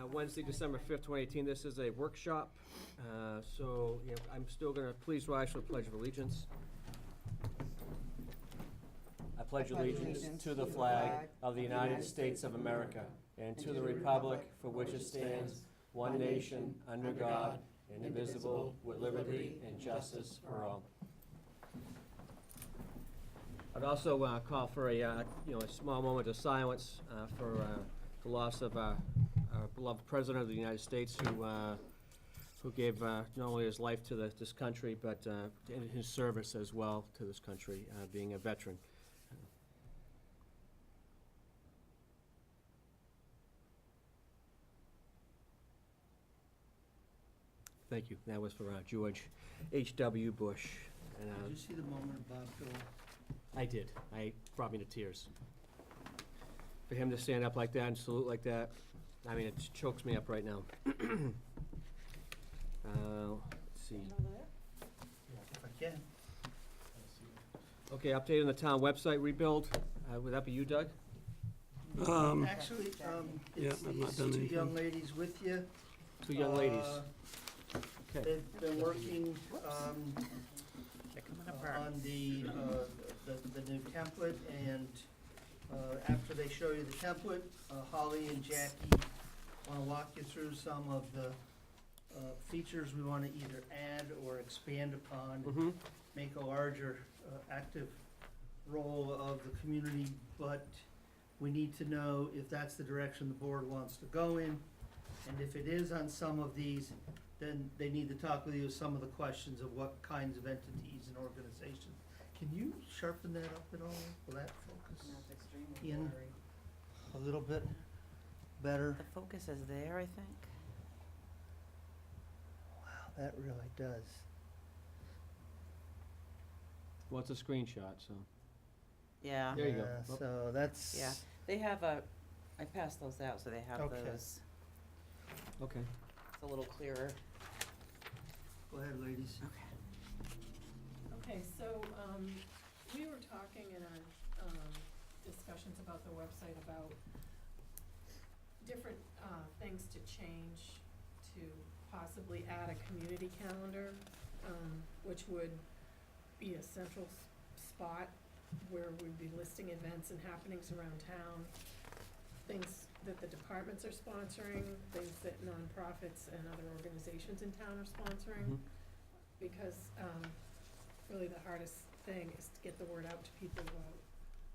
Wednesday, December 5th, 2018. This is a workshop, so I'm still going to please rise for the Pledge of Allegiance. I pledge allegiance to the flag of the United States of America and to the republic for which it stands, one nation, under God, indivisible, with liberty and justice for all. I'd also call for a small moment of silence for the loss of our beloved President of the United States, who gave not only his life to this country, but in his service as well to this country, being a veteran. Thank you. That was for George H.W. Bush. And, Did you see the moment of Bob Dole? I did. I brought me to tears. For him to stand up like that and salute like that, I mean, it chokes me up right now. Let's see. If I can. Okay, update on the town website rebuild. Would that be you, Doug? Actually, Yeah, it's I've not these done two anything. young ladies with you. Two young ladies. Okay. They've been working on the new template, and after they show you the template, Holly and Jackie want to walk you through some of the features we want to either add or expand upon, Mm-hmm. make a larger active role of the community, but we need to know if that's the direction the board wants to go in. And if it is on some of these, then they need to talk with you some of the questions of what kinds of entities and organizations. Can you sharpen that up at all? Will that focus in a little bit better? The focus is there, I think. Wow, that really does. Well, it's a screenshot, so. Yeah, There you go. Yeah, so that's. yeah. They have I passed those out, so they have Okay. those. Okay. It's a little clearer. Go ahead, ladies. Okay. Okay, so, we were talking in our, discussions about the website about different, things to change, to possibly add a community calendar, which would be a central spot where we'd be listing events and happenings around town, things that the departments are sponsoring, things that nonprofits and other organizations in town are sponsoring. Mhm. Because, really the hardest thing is to get the word out to people about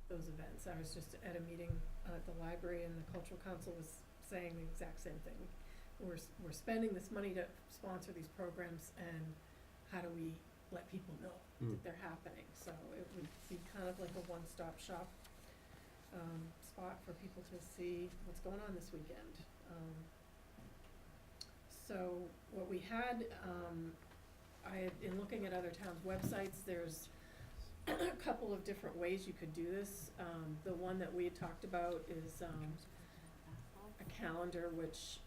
those events. I was just at a meeting at the library, and the cultural council was saying the exact same thing. We're spending this money to sponsor these programs, and how do we let people know that they're happening? So it would be kind of like a one-stop shop spot for people to see what's going on this weekend. So what we had, in looking at other towns' websites, there's a couple of different ways you could do this. The one that we had talked about is a calendar, which,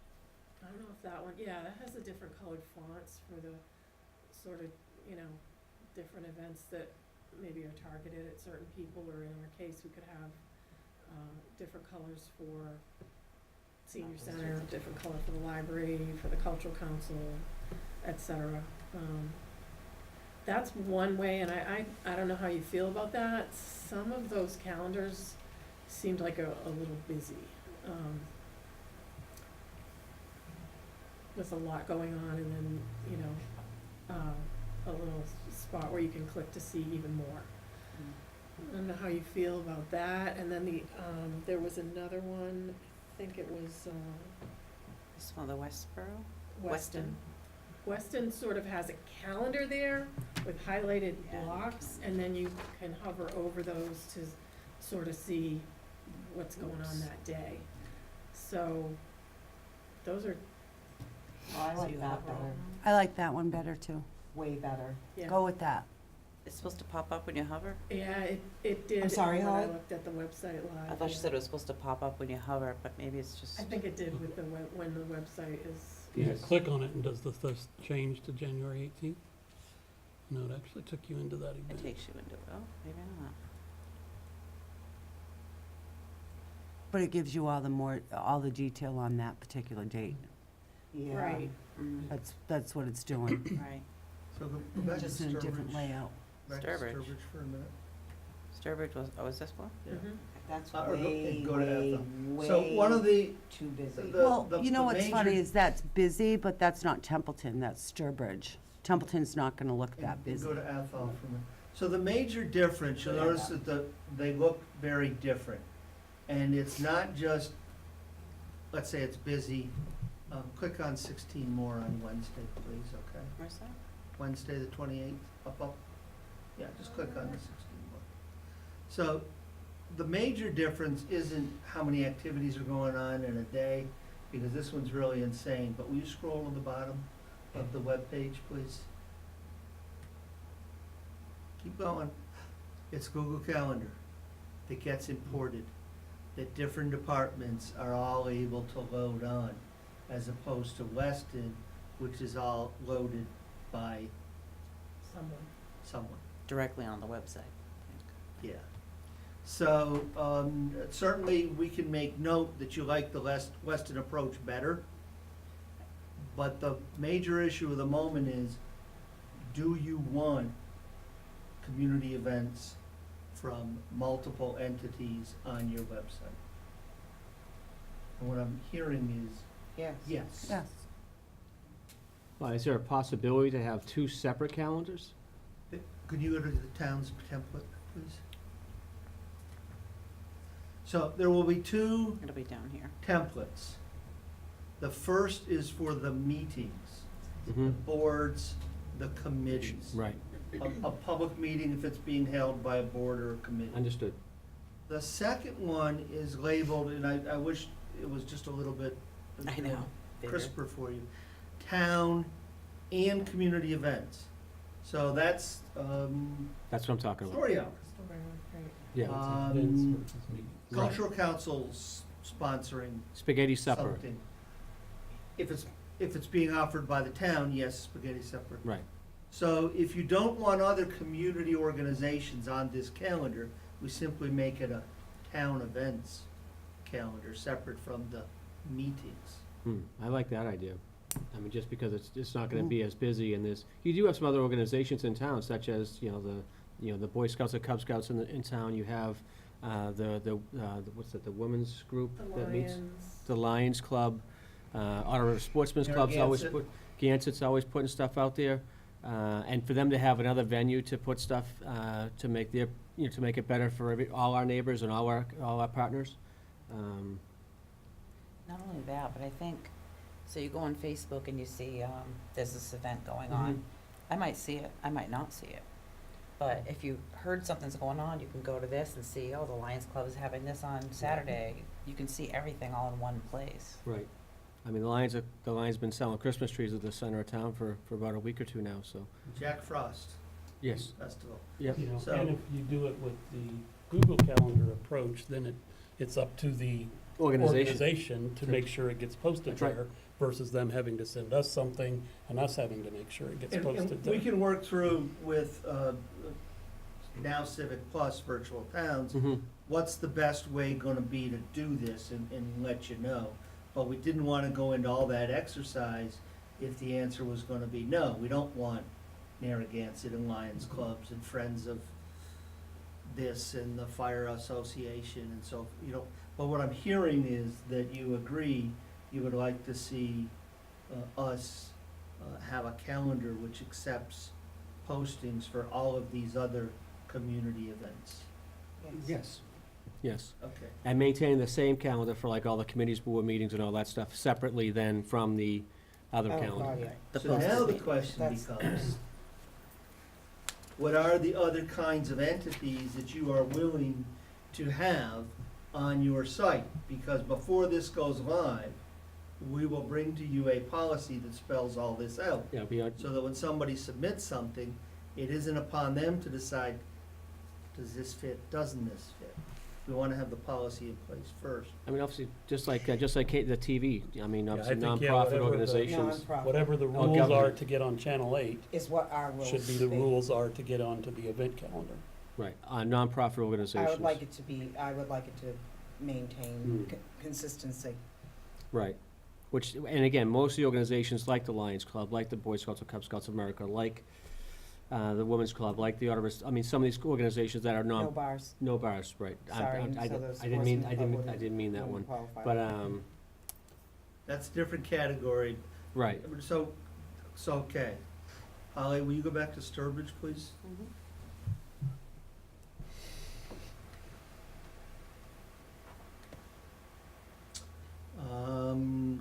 I don't know if that one, yeah, that has the different colored fonts for the sort of, different events that maybe are targeted at certain people, or in our case, we could have different colors for senior center, different color for the library, for the cultural council, et cetera. That's one way, and I don't know how you feel about that. Some of those calendars seemed like a little busy, with a lot going on, and then, a little spot where you can click to see even more. I don't know how you feel about that. And then there was another one, I think it was, This one, the Westboro? Weston. Weston sort of has a calendar there with highlighted blocks, and then you can hover over those to sort of see what's going on that day. So, those are, Oh, I See like that overall. better, I like that one better too. way better. yeah. Go with that. It's supposed to pop up when you hover? Yeah, it did. I'm sorry, when I Holly? looked at the website live. I thought you yeah. said it was supposed to pop up when you hover, but maybe it's just. I think it did with when the website is. Yeah, Yes. click on it and does this change to January 18th? No, it actually took you into that It event. takes you into, oh, maybe not. But it gives you all the detail on that particular date. Yeah. Right. That's what it's doing, Right. So go back to just in a different Sturbridge. layout. Back to Sturbridge. Sturbridge for a minute. Sturbridge was this one? Yeah. Mhm. That's Or go- way, go to way, Ethel. way So one of the, too busy. the- Well, you know the what's funny major- is that's busy, but that's not Templeton, that's Sturbridge. Templeton's not gonna look that and busy. go to Athol for a minute. So the major difference, you'll Yeah. notice that they look very different. And it's not just, let's say it's busy, click on 16 more on Wednesday, please, okay? Where's that? Wednesday, the 28th, up. Yeah, just click on the 16 more. So the major difference isn't how many activities are going on in a day, because this one's really insane, but will you scroll to the bottom of the webpage, please? Keep going. It's Google Calendar that gets imported, that different departments are all able to load on, as opposed to Weston, which is all loaded by someone. Directly on the website. Yeah. So, certainly, we can make note that you like the Weston approach better. But the major issue of the moment is, do you want community events from multiple entities on your website? And what I'm hearing is, Yes. yes. Yes. Well, is there a possibility to have two separate calendars? Could you go to the town's template, please? So there will be two It'll be down here. templates. The first is for the meetings, the boards, the committees. Right, A public meeting if it's being held by a board or a committee. understood. The second one is labeled, and I wish it was just a little bit I know. Bigger. crisper for you, town and community events. So that's, That's what I'm talking about. story hours. Yeah, Events Um, versus meetings. Right. Cultural council's sponsoring spaghetti supper, something. If it's being offered by the town, yes, spaghetti supper. right. So if you don't want other community organizations on this calendar, we simply make it a town events calendar, separate from the meetings. I like that idea. I mean, just because it's not gonna be as busy and you do have some other organizations in town, such as, the Boy Scouts and Cub Scouts in town. You have, what's that, the women's group The that meets? Lions. The Lions Club, Ottawa Sportsman's Club's always Narragansett. Gansett's always putting stuff out there. And for them to have another venue to put stuff, to make to make it better for all our neighbors and all our partners. Not only that, but I think, so you go on Facebook and you see, there's this event going on. I might see it, I might not see it. But if you heard something's going on, you can go to this and see, oh, the Lions Club is having this on Saturday. You can see everything all in one place. Right. I mean, the Lions been selling Christmas trees at the center of town for about a week or two now, so, Jack Frost yes, Festival. yep. You know, So- and if you do it with the Google Calendar approach, then it's up to the organization to make sure it gets posted That's right. there versus them having to send us something and us having to make sure it gets And posted there. we can work through with, now Civic Plus Virtual Towns, Mhm. what's the best way gonna be to do this and let you know. But we didn't wanna go into all that exercise if the answer was gonna be no. We don't want Narragansett and Lions Clubs and Friends of this and the Fire Association and so, but what I'm hearing is that you agree, you would like to see us have a calendar which accepts postings for all of these other community events. Yes, yes. Okay. And maintaining the same calendar for like all the committees, board meetings and all that stuff separately then from the other Oh, calendar. God, yeah. The So posted now the meeting. question That's- becomes, what are the other kinds of entities that you are willing to have on your site? Because before this goes live, we will bring to you a policy that spells all this out. Yeah, So that when somebody submits something, it isn't upon them to decide, does this fit, doesn't this fit? We want to have the policy in place first. I mean, obviously, just like the TV, I mean, Yeah, I obviously think, yeah, nonprofit whatever the- organizations. Nonprofit Whatever the Oh, rules are government. to get on Channel 8 is what our rules should be the rules are to get onto the event calendar. Right, nonprofit organizations. I would like it to be, I would like it to maintain consistency. Right. Which, and again, most of the organizations like the Lions Club, like the Boy Scouts or Cub Scouts of America, like the Women's Club, like the Artemis, I mean, some of these organizations that are No bars. no bars, right. Sorry, and I so the didn't mean, sportsman club I didn't mean that one. wouldn't qualify. But, That's a different category. right. So, okay. Holly, will you go back to Sturbridge, please?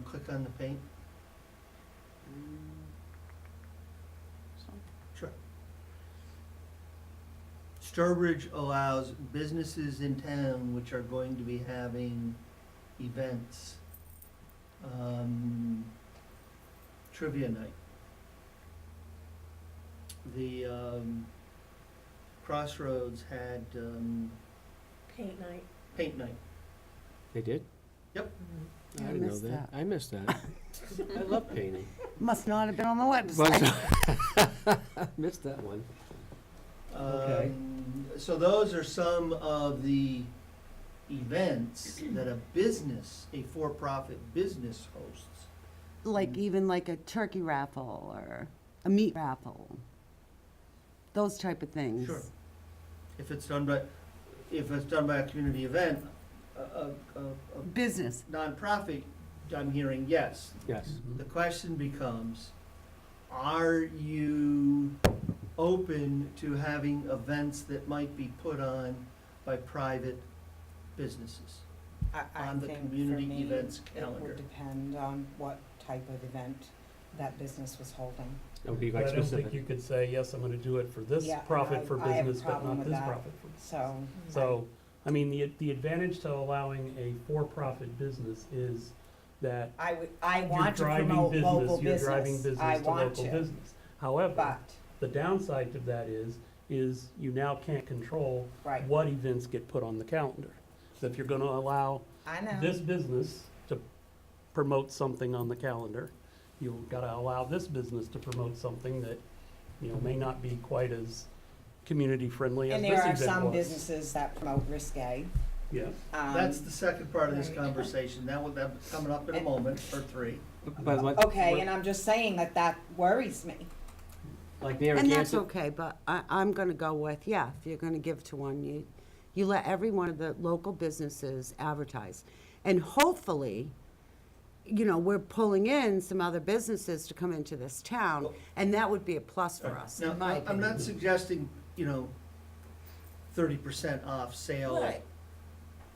Click on the paint. Sure. Sturbridge allows businesses in town which are going to be having events. Trivia night. The Crossroads had Paint night. paint night. They did? Yep. I I didn't know missed that. that. I missed that. I love painting. Must not have been on the website. I missed that one. Okay. So those are some of the events that a business, a for-profit business hosts. Like even like a turkey raffle or a meat raffle. Those type of things. Sure. If it's done by a community event, a Business. nonprofit, I'm hearing yes. Yes. The question becomes, are you open to having events that might be put on by private businesses? I on the think community for me, events it calendar. would depend on what type of event that business was holding. That would be But quite I don't think specific. you could say, yes, I'm gonna do it for this Yeah, profit for I have a business, but problem not with this that. profit for. So. So, I mean, the advantage to allowing a for-profit business is that I you're want to driving promote local business, you're driving business. business I to want local to, business. However, but, the downside to that is you now can't control right, what events get put on the calendar. So if you're gonna allow I know. this business to promote something on the calendar, you've gotta allow this business to promote something that, you know, may not be quite as community friendly as And this there are event some was. businesses that promote risque. Yes. That's the second part of this right. conversation. That's coming up in a moment, or three. But what- Okay, and I'm just saying that worries me. Like And that's Narragansett, okay, but I'm gonna go with, yeah, if you're gonna give to one, you let every one of the local businesses advertise. And hopefully, you know, we're pulling in some other businesses to come into this town, and that would be a plus for us, Now, in my I'm opinion. not suggesting, 30% off sale, Right.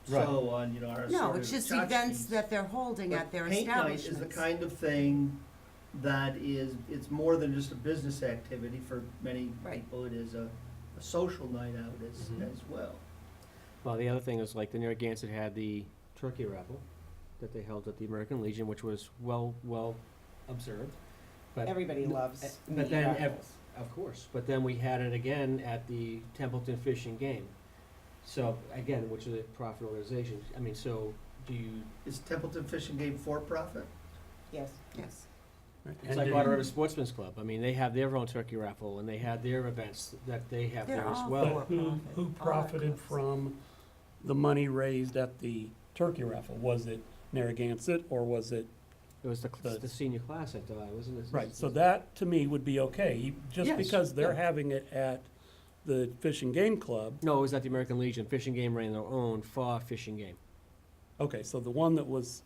so on, our No, assorted it's just tchotchkes. events that they're holding But at their paint night is establishments. the kind of thing that it's more than just a business activity. For many Right. people, it is a social night out Mhm. as well. well, the other thing is like the Narragansett had the turkey raffle that they held at the American Legion, which was well observed. But Everybody loves but meat then raffles. Of course, but then we had it again at the Templeton Fish and Game. So, again, which is a profit organization, I mean, so do you, Is Templeton Fish and Game for profit? Yes. Yes. Right. it's And like do Water you- River Sportsman's Club, I mean, they have their own turkey raffle, and they have their events that they have They're there as all well. But who for-profit. profited All that from the money raised at the turkey raffle? Was it Narragansett or was it, It was The- the senior class, I thought, wasn't it? right, so that to me would be okay. Just Yes, because they're yeah. having it at the Fish and Game Club. No, it was at the American Legion, Fish and Game ran their own for Fish and Game. Okay, so the one that was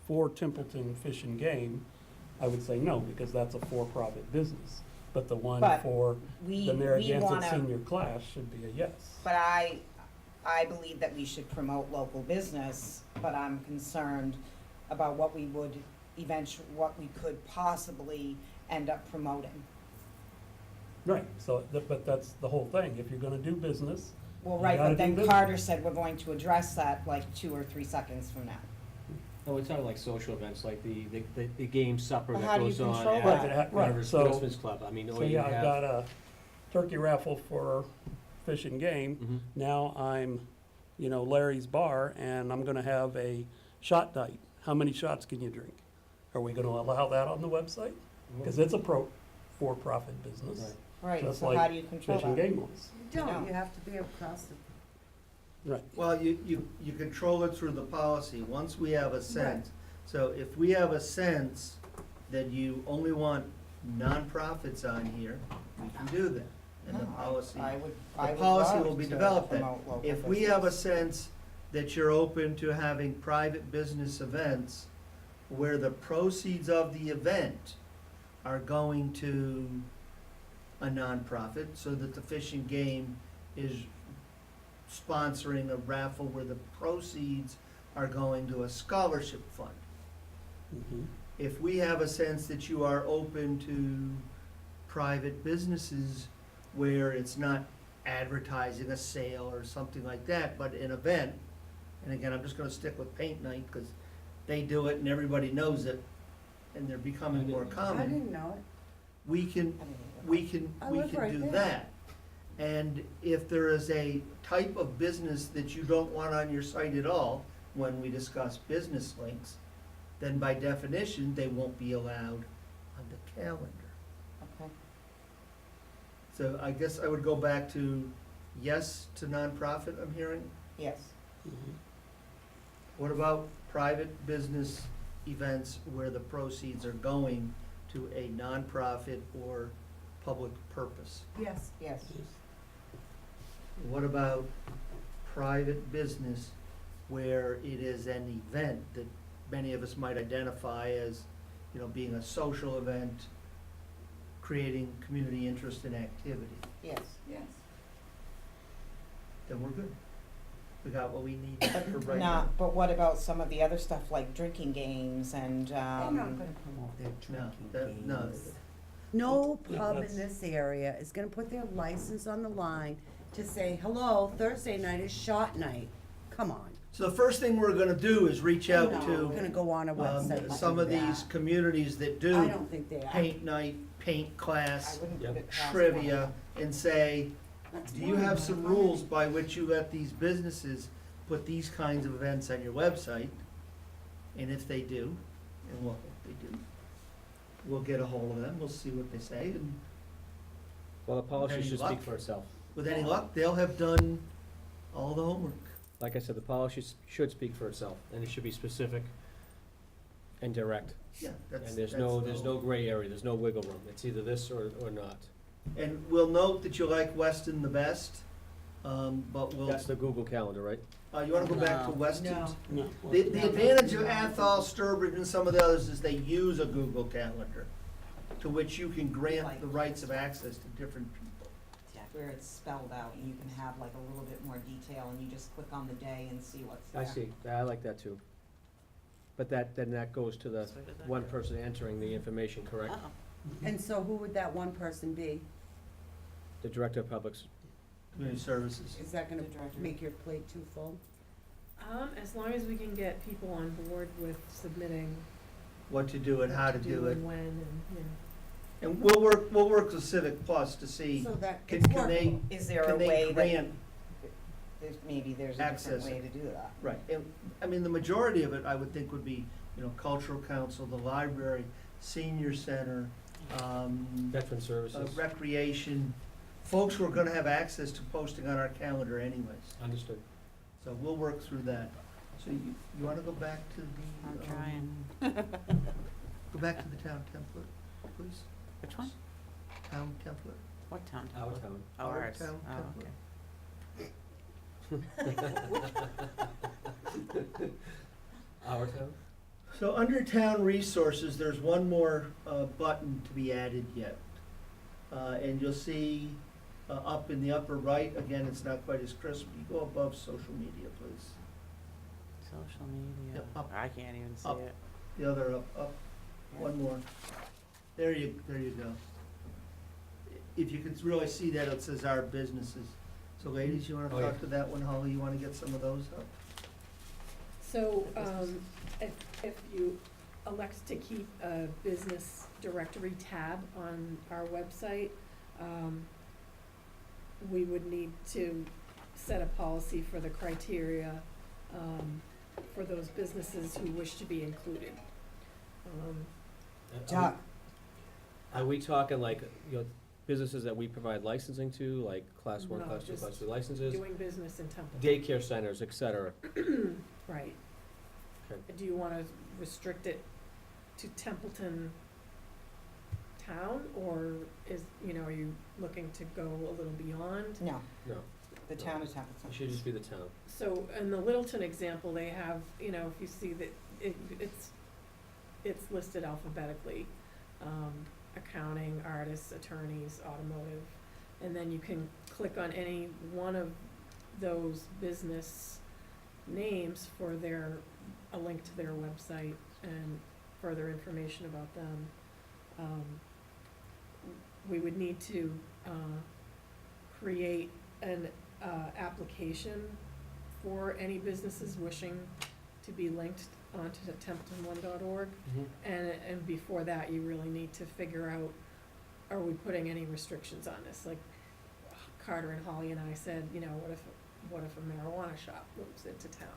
for Templeton Fish and Game, I would say no, because that's a for-profit business. But the one But for We the Narragansett wanna, senior class should be a yes. but I believe that we should promote local business, but I'm concerned about what we would what we could possibly end up promoting. Right, so, but that's the whole thing. If you're gonna do business, Well, You right, gotta but do then business. Carter said we're going to address that like 2 or 3 seconds from now. No, it's not like social events, like the game supper Well, that how do you goes on control at that? Right, Water River right, so- Sportsman's Club, I mean, so or you yeah, I've have. got a turkey raffle for Fish and Game. Mhm. Now I'm, Larry's Bar, and I'm gonna have a shot night. How many shots can you drink? Are we gonna allow that on the website? Because it's a for-profit business, Right. Right, Just so like how do you control Fish and that? Game was. You don't, No. you have to be across the, Right. Well, you control it through the policy, once we have a sense. So if we have a sense that you only want nonprofits on here, we can do that. And the No, policy, I would the policy love will be to developed then. promote local If we have a business. sense that you're open to having private business events where the proceeds of the event are going to a nonprofit, so that the Fish and Game is sponsoring a raffle where the proceeds are going to a scholarship fund. Mhm. If we have a sense that you are open to private businesses where it's not advertising a sale or something like that, but an event, and again, I'm just gonna stick with paint night, because they do it and everybody knows it, and they're becoming more I common, didn't know it. we can, I live right do there. that. And if there is a type of business that you don't want on your site at all, when we discuss business links, then by definition, they won't be allowed on the calendar. Okay. So I guess I would go back to yes to nonprofit, I'm hearing. Yes, Mhm. What about private business events where the proceeds are going to a nonprofit or public purpose? Yes. yes. What about private business where it is an event that many of us might identify as, being a social event, creating community interest and activity? Yes. Yes. Then we're good. We got what we need for right now. Not, but what about some of the other stuff like drinking games and, They're not gonna promote their No, drinking no. games. No Yeah, pub in that's- this area is gonna put their license on the line to say, hello, Thursday night is shot night. Come on. So the first thing we're gonna do is reach out No, we're gonna to go on a website and some do of these that. communities that I do don't think they are. paint night, paint I class, wouldn't Yep. put it past trivia, and say, That's do you fine, have but some I- rules by which you let these businesses put these kinds of events on your website? And if they do, and what if they do, we'll get a hold of them, we'll see what they say, and Well, the policy Any should luck? speak for itself. with any luck, they'll have done all the homework. Like I said, the policy should speak for itself, and it should be specific and direct. Yeah, that's. And there's that's no, the there's whole- no gray area, there's no wiggle room. It's either this or not. And we'll note that you like Weston the best, but we'll, That's the Google Calendar, right? you wanna go back to No. Weston? No. No. The advantage of Athol, Sturbridge, and some of the others is they use a Google Calendar, to which you can grant the rights of access to different people. where it's spelled out and you can have like a little bit more detail and you just click on the day and see what's there. I see, I like that too. But then that goes to the So did that one go? person entering the information, correct? Uh-oh. And so who would that one person be? The Director of Public. Community Services. Is that gonna The director. make your plate too full? As long as we can get people on board with submitting. What to do and how to do it. And when, and, And we'll work with Civic Plus to see, So that can it's can they, workable. Is there can a they way that, grant, maybe there's a different access way it? to do that? right, and, I mean, the majority of it, I would think, would be, Cultural Council, the library, senior center, Veteran Services. recreation, folks who are gonna have access to posting on our calendar anyways. Understood. So we'll work through that. So you wanna go back to the? I'm trying. Go back to the town template, please. Which one? Town template. What town? Our town. Oh, Our ours. town Oh, okay. Our town? So under town resources, there's one more button to be added yet. And you'll see up in the upper right, again, it's not quite as crisp, you go above social media, please. Social media. Yep, up. I can't even see Up. it. The other up, one more. There you go. If you can really see that, it says our businesses. So ladies, you wanna Oh, yeah. talk to that one, Holly, you wanna get some of those up? so, if you elect to keep a business directory tab on our website, we would need to set a policy for the criteria, for those businesses who wish to be included. Are we talking like, businesses that we provide licensing to, like Class 1, No, Class 2, just Class 3 licenses, Doing business in Templeton. daycare centers, et cetera. Right. Okay. Do you wanna restrict it to Templeton town, or is, are you looking to go a little beyond? No, No, the town of Templeton. it should just be the town. So, in the Littleton example, they have, if you see that, it's listed alphabetically, accounting, artists, attorneys, automotive, and then you can click on any one of those business names for a link to their website and further information about them. We would need to, create an, application for any businesses wishing to be linked onto the templeton1.org. And before that, you really need to figure out, are we putting any restrictions on this? Like Carter and Holly and I said, what if a marijuana shop moves into town?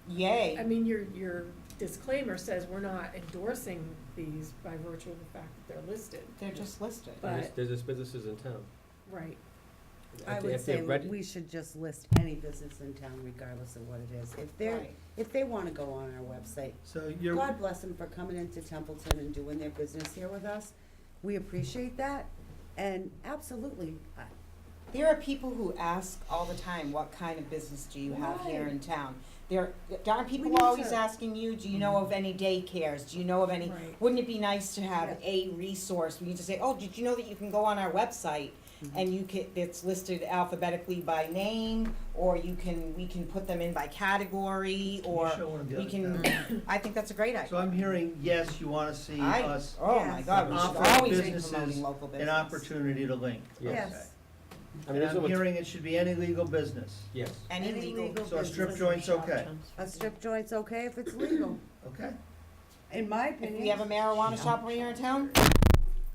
Yay. I mean, your disclaimer says we're not endorsing these by virtue of the fact that they're listed. They're just listed. But- There's just businesses in town. Right. I If would they're say ready- we should just list any business in town regardless of what it is. Right. If they wanna go on our website, So you're, God bless them for coming into Templeton and doing their business here with us. We appreciate that, and absolutely, There are people who ask all the time, what kind of business do you have here in town? Aren't We people need always to- asking you, do you know of any daycares? Do you know of any? Right. Wouldn't it be nice to have Yes. a resource where you just say, oh, did you know that you can go on our website and it's listed alphabetically by name, or we can put them in by category, or show one of the we other can, towns. I think that's a great So idea. I'm hearing, yes, you wanna see us Oh Yes. my God, we should offer always be businesses promoting local business. an opportunity to link. yes. I mean, And those are I'm what- hearing it should be any legal business, Yes. Any Any legal, legal so a strip business. joint's okay, A strip joint's okay if it's legal, okay? in my if opinion. we have a marijuana shop right here in town,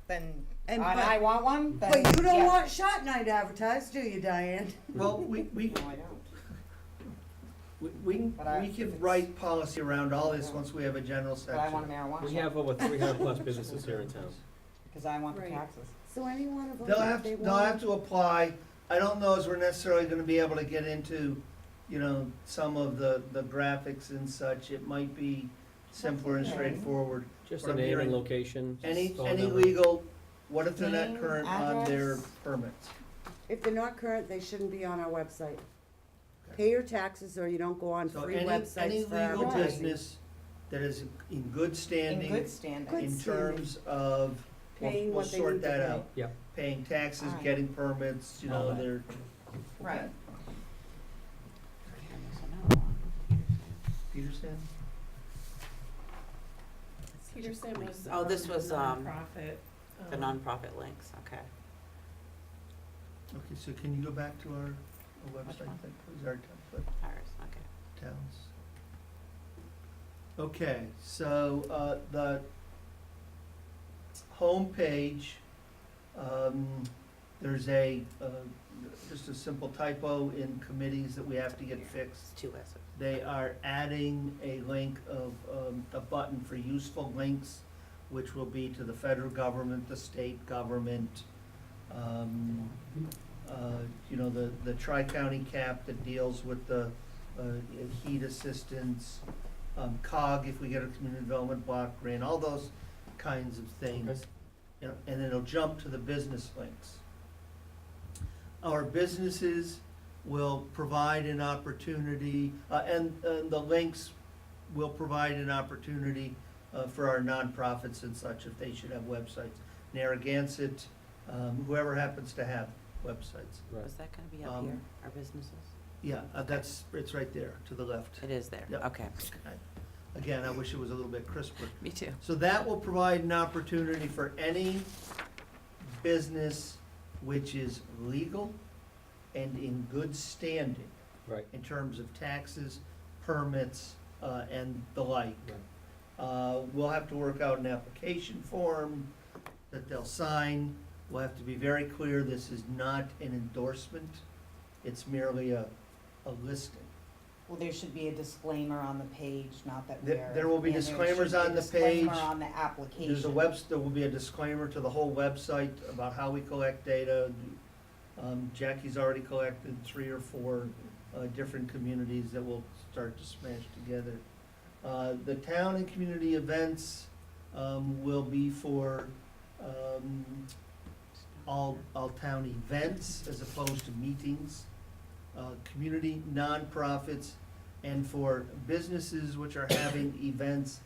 then, And and but- I want one, then, But you don't yeah. want shot night advertised, do you, Diane? Well, we No, I don't. we But if can it's- write policy around all this once we have a general But I want a section. marijuana We shop, have over 300 plus businesses here in town. because I want the Right. taxes. So any one of them, They'll if have, they they'll have want. to apply, I don't know as we're necessarily gonna be able to get into, some of the graphics and such, it might be simpler and Okay. straightforward. Just What a I'm name and hearing- location. Any phone any number. legal, what if they're not Name, current on their address. permits? If they're not current, they shouldn't be on our website. Pay your taxes or you don't go on So free any websites for legal advertising. business that is in good In standing, good standing. Good in standing. terms of, Paying we'll what they sort need to that pay. out. Yep. Paying taxes, Alright. getting permits, All that. they're, Right. Peterson? Peterson was, Oh, this was, a nonprofit. The nonprofit links, okay. Okay, so can you go back to our website, one? then, please, our template, Ours, okay. towns? Okay, so, the homepage, there's just a simple typo in committees that we have to get fixed. It's two S's. They are adding a link of, a button for useful links, which will be to the federal government, the state government, the tri-county cap that deals with the, heat assistance, COG if we get a community development block grant, all those kinds of things. And then it'll jump to the business links. Our businesses will provide an opportunity, and the links will provide an opportunity for our nonprofits and such, if they should have websites. Narragansett, whoever happens to have websites. Right. Is that gonna be up Um, here, our businesses? Yeah, it's right there, to the left. It is there, Yep. okay. Again, I wish it was a little bit crisper. Me too. So that will provide an opportunity for any business which is legal and in good standing Right. in terms of taxes, permits, and the like. We'll have to work out an application form that they'll sign. We'll have to be very clear, this is not an endorsement, it's merely a listing. Well, there should be a disclaimer on the page, not that There- we're. there will be and there disclaimers should be on the disclaimer page. on the application. There will be a disclaimer to the whole website about how we collect data. Jackie's already collected 3 or 4 different communities that we'll start to smash together. The town and community events will be for all town events as opposed to meetings. Community nonprofits, and for businesses which are having events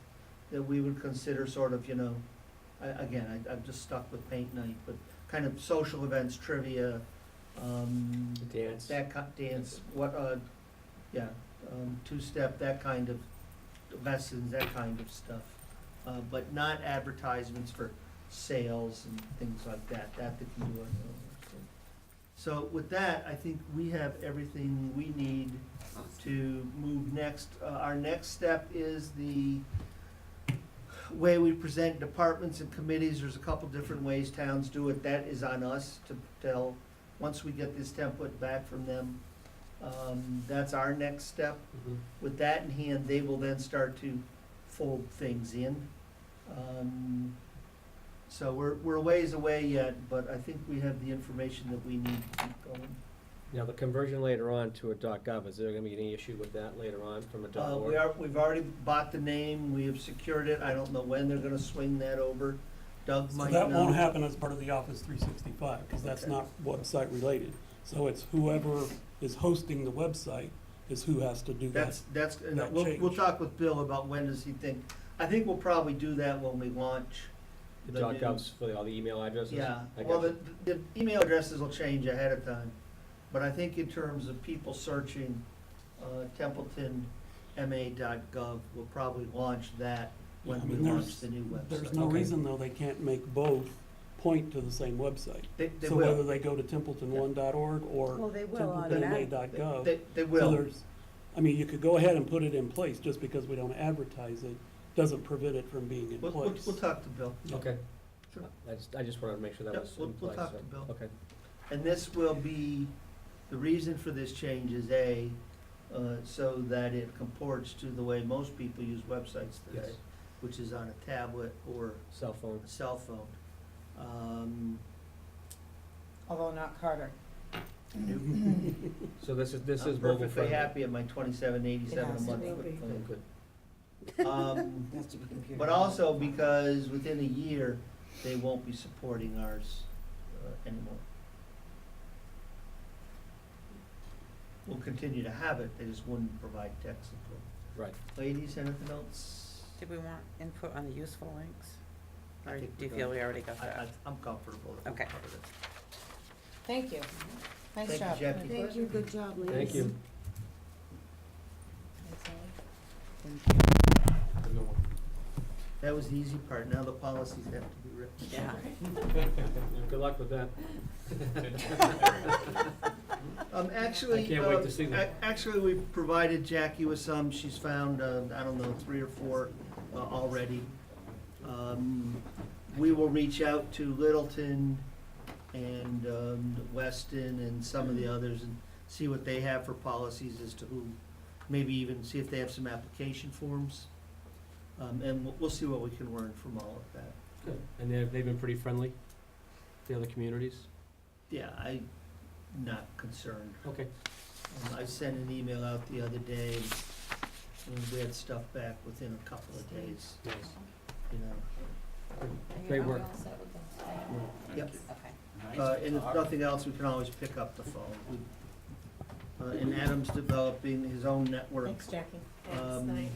that we would consider sort of, I'm just stuck with paint night, but kind of social events, trivia, Dance. dance, two-step, that kind of lessons, that kind of stuff. But not advertisements for sales and things like that they can do on their own. So with that, I think we have everything we need to move next. Our next step is the way we present departments and committees. There's a couple different ways towns do it. That is on us to tell, once we get this template back from them. That's our next step. Mhm. With that in hand, they will then start to fold things in. So we're a ways away yet, but I think we have the information that we need to keep going. Now, the conversion later on to a .gov, is there gonna be any issue with that later on from a .org? We've already bought the name, we have secured it. I don't know when they're gonna swing that over. Doug So might know. that won't happen as part of the Office 365, because that's Okay. not website related. So it's whoever is hosting the website is who has to do that. And that we'll change. talk with Bill about when does he think. I think we'll probably do that when we launch. The the new- .govs for all the email addresses? Yeah, I well, got the email addresses will change ahead of time, but I think in terms of people searching, TempletonMA.gov, we'll probably launch that Yeah, I when we mean, launch the new website. There's no Okay. reason, though, they can't make both point to the same website. They So whether will, they go to templeton1.org or Well, they will automatically. templetonma.gov. they So will. there's, I mean, you could go ahead and put it in place, just because we don't advertise it, doesn't prevent it from being in We'll place. talk to Bill. Yeah. Okay. Sure. I just wanted to make sure that Yep, was we'll- in we'll place, talk so- to Bill. Okay. And this will be, the reason for this change is so that it comports to the way most people use websites today, Yes. which is on a tablet or Cell phone. a cell phone. Although not Carter. So this is I'm mobile perfectly friendly. happy at my $27.87 It a has to month. be. flip Okay, phone. good. It has to be computer. But also because within a year, they won't be supporting ours anymore. We'll continue to have it, they just wouldn't provide tech support. Right. Ladies, anything else? Did we want input on the useful links? I Or think do you we're feel done. we already got that? I'm comfortable. if we Okay. covered it. Thank you. Nice Thank you, job. Jackie. Thank you, good job, ladies. Thank you. That was the easy part, now the policies have to be written. Yeah. Good luck with that. Actually, I can't wait to see them. Actually, we provided Jackie with some, she's found, I don't know, 3 or 4 already. We will reach out to Littleton and Weston and some of the others and see what they have for policies as to who, maybe even see if they have some application forms. And we'll see what we can learn from all of that. Good. And they've been pretty friendly, the other communities? Yeah, I'm not concerned. Okay. I sent an email out the other day, and we had stuff back within a couple of days, Nice. you know. Great work. Yep. Okay. And if nothing else, we can always pick up the phone. And Adam's developing his own network Thanks, Jackie. Um,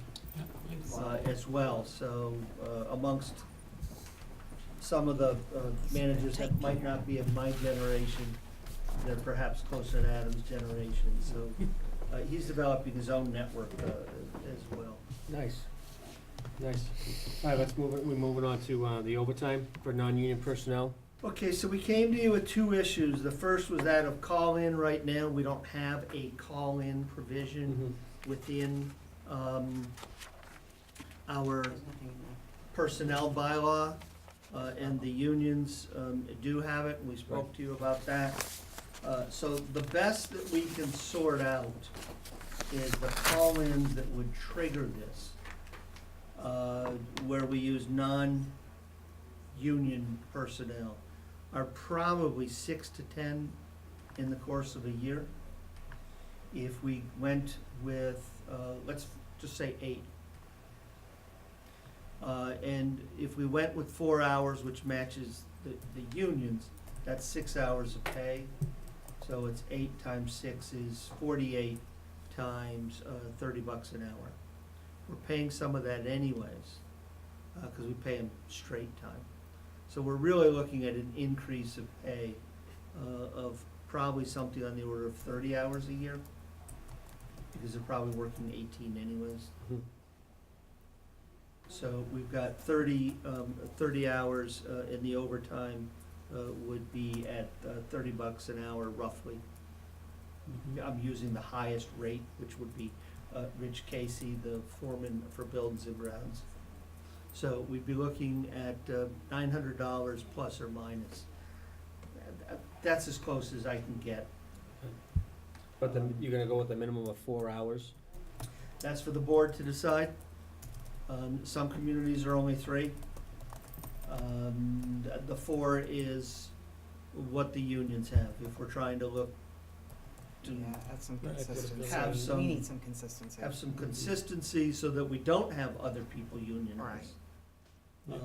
Thanks, night. as well, so amongst some of the managers that might not be of my generation, they're perhaps closer to Adam's generation, so he's developing his own network as well. Nice. Nice. All right, we're moving on to the overtime for non-union personnel. Okay, so we came to you with 2 issues. The first was that of call-in. Right now, we don't have a call-in provision within our personnel bylaw, and the unions do have it, and we spoke to you about that. So the best that we can sort out is the call-ins that would trigger this, where we use non-union personnel, are probably 6 to 10 in the course of a year. If we went with, let's just say 8. And if we went with 4 hours, which matches the unions, that's 6 hours of pay. So it's 8 times 6 is 48 times $30 an hour. We're paying some of that anyways, because we pay them straight time. So we're really looking at an increase of pay of probably something on the order of 30 hours a year, because they're probably working 18 anyways. Mhm. So we've got 30 hours, and the overtime would be at $30 an hour roughly. I'm using the highest rate, which would be Rich Casey, the foreman for buildings and grounds. So we'd be looking at $900 plus or minus. That's as close as I can get. But then you're gonna go with a minimum of 4 hours? That's for the board to decide. Some communities are only 3. The 4 is what the unions have. If we're trying to look to Yeah, have some Right, consistency. have some- We need some consistency. have some consistency so that we don't have other people unionize. Right.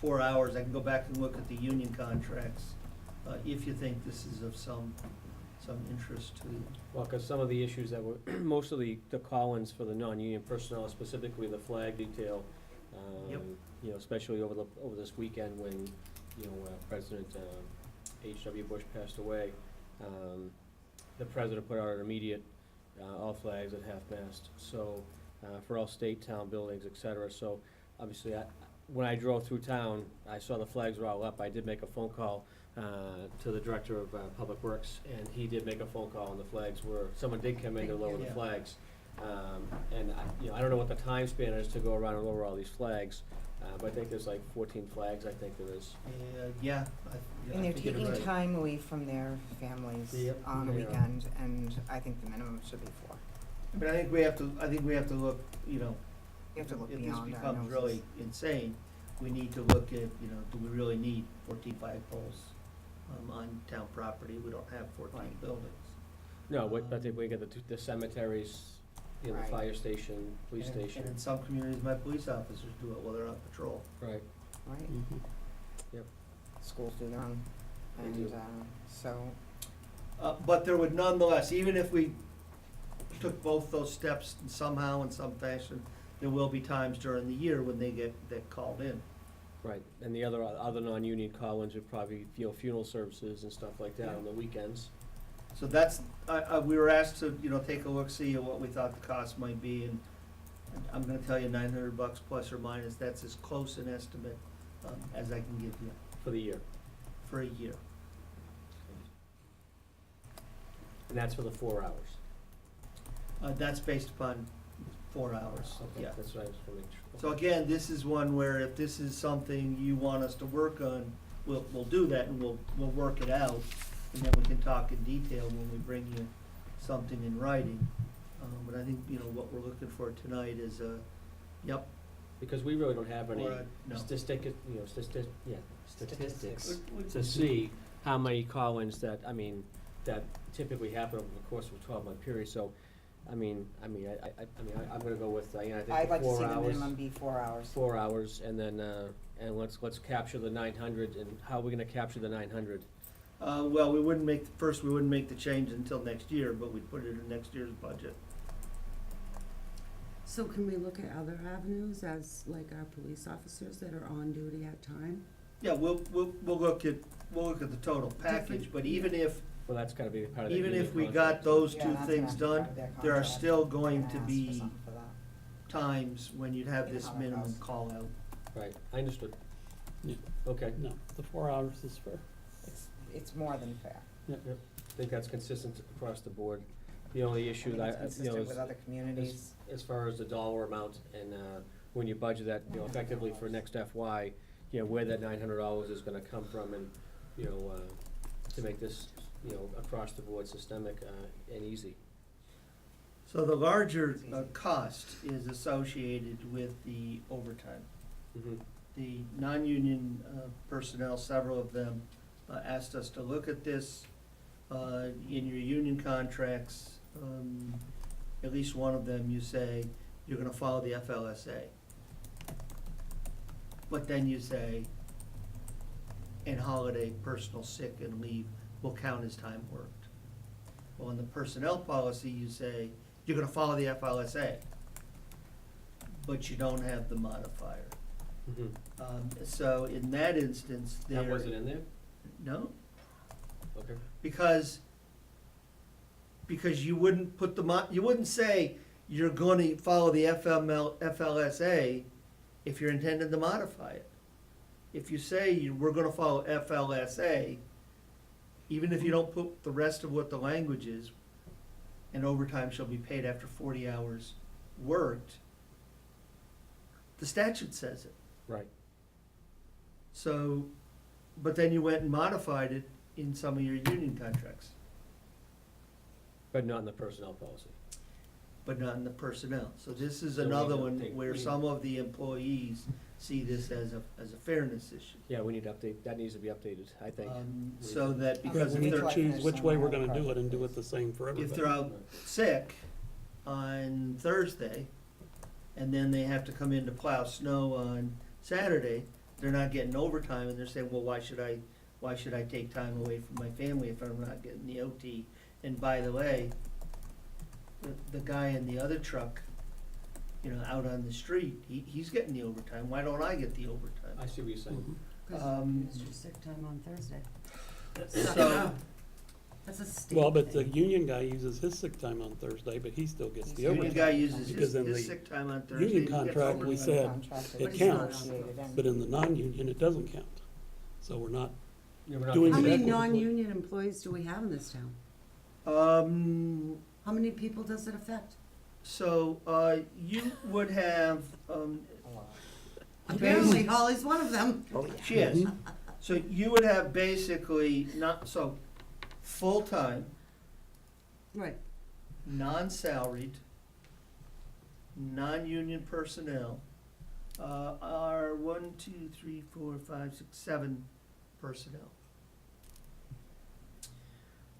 4 hours, I can go back and look at the union contracts, if you think this is of some interest to you. Well, because some of the issues that were, most of the call-ins for the non-union personnel, specifically the flag detail, Yep. you know, especially over this weekend when, you know, President H.W. Bush passed away, the president put out an immediate, all flags at half-mast, so, for all state, town buildings, et cetera. So, obviously, when I drove through town, I saw the flags were all up. I did make a phone call to the Director of Public Works, and he did make a phone call, and the flags were, someone did come in to lower the Yeah. flags. And I don't know what the time span is to go around and lower all these flags, but I think there's like 14 flags, I think there is. Yeah, And they're I think you're taking right. time away from their families Yep. on the Yeah. weekend, and I think the minimum should be 4. But I think we have to look, you know, You have to look if this beyond our becomes noses. really insane, we need to look at, you know, do we really need 14 flagpoles on town property? We don't have 14 Right. buildings. No, I think we get the cemeteries, you know, the Right. fire station, police And station. in some communities, my police officers do it while they're on patrol. Right. Right, Mhm. schools do their own, They and, do. so, But there would nonetheless, even if we took both those steps somehow in some fashion, there will be times during the year when they get called in. Right, and the other non-union call-ins would probably, you know, funeral services and stuff like that on the weekends. So that's, we were asked to, you know, take a look, see at what we thought the cost might be, and I'm gonna tell you $900 plus or minus, that's as close an estimate as I can give you For the year, for a year. and that's for the 4 hours. That's based upon 4 hours, Okay, yeah. that's what I just want to make sure. So again, this is one where if this is something you want us to work on, we'll do that and we'll work it out. And then we can talk in detail when we bring you something in writing. But I think, you know, what we're looking for tonight is, yep. Because we really don't have any or a no. statistics Statistics. to see how many call-ins that typically happen over the course of a 12-month period. So, I'm gonna go with, I I'd think like the to 4 see the hours. minimum be 4 hours. 4 hours, and then, and let's capture the 900, and how are we gonna capture the 900? Well, we wouldn't make the change until next year, but we'd put it in next year's budget. So can we look at other avenues as like our police officers that are on duty at time? Yeah, we'll look at the total package, Different- but even if, Well, that's gotta be part of the even union if we contract. got those Yeah, two that's things gonna done, have to be part of their there are contract. still They're going gonna to ask for be something for that. times when you'd have You this know how that minimum goes. call out. Right, I understood. Yeah. Okay, No, the 4 hours is fair. It's more than fair. I think that's consistent across the board. The only I issue think that, it's you know, consistent is, with other communities. as far as the dollar amount, and, when you budget that, you know, effectively for next FY, you know, where that $900 is gonna come from, and, you know, to make this, you know, across the board systemic, and easy. So the larger cost is associated with the overtime. Mhm. The non-union personnel, several of them asked us to look at this. In your union contracts, at least one of them, you say you're gonna follow the FLSA. But then you say, and holiday, personal, sick, and leave will count as time worked. Well, in the personnel policy, you say, you're gonna follow the FLSA, but you don't have the modifier. Mhm. So in that instance, there. That wasn't in there? No, Okay. because you wouldn't put you wouldn't say you're gonna follow the FLSA if you're intending to modify it. If you say we're gonna follow FLSA, even if you don't put the rest of what the language is, and overtime shall be paid after 40 hours worked, the statute says it. Right. So, but then you went and modified it in some of your union contracts, But not in the personnel policy. but not in the personnel. So this is So we another need to one update- where we- some of the employees see this as a fairness issue. Yeah, we need to update, that needs to be updated, I think. So that, Yeah, because we if need to they're, choose which way we're gonna do it and do it the same for if everybody. they're out sick on Thursday, and then they have to come in to plow snow on Saturday, they're not getting overtime, and they're saying, well, why should I take time away from my family if I'm not getting the OT? And by the way, the guy in the other truck, out on the street, he's getting the overtime, why don't I get the overtime? I see what you're saying. Um, It's your sick time on Thursday. So, That's a state Well, but the thing. union guy uses his sick time on Thursday, but he still gets the the union overtime. guy uses Because in his the sick time on Thursday. union he gets contract, we overtime. said it But he's not counts, on. but in the non-union, it doesn't count. So we're not, Yeah, we're not Doing How it many equitably. non-union employees do we have in this town? How many people does it affect? So, you would have, Apparently Holly's one of them. she is. So you would have basically full-time, Right. non-salaried, non-union personnel, are 1, 2, 3, 4, 5, 6, 7 personnel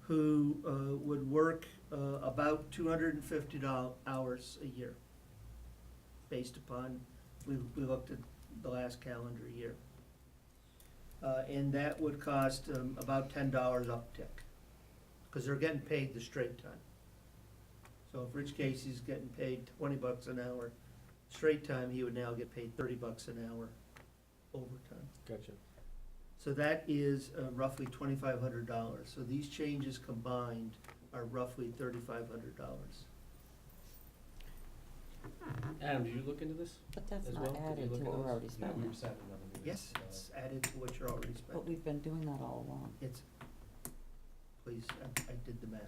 who, would work, about 250 hours a year, based upon, we looked at the last calendar year. And that would cost, about $10 uptick, because they're getting paid the straight time. So if Rich Casey's getting paid $20 an hour straight time, he would now get paid $30 an hour overtime. Gotcha. So that is roughly $2,500. So these changes combined are roughly $3,500. Adam, did you look into this But that's as not well? Did you added look to at what we're this? already No, spending. we sat in another meeting. Yes, it's added to what you're already But spending. we've been doing that all along. It's, please, I did the math.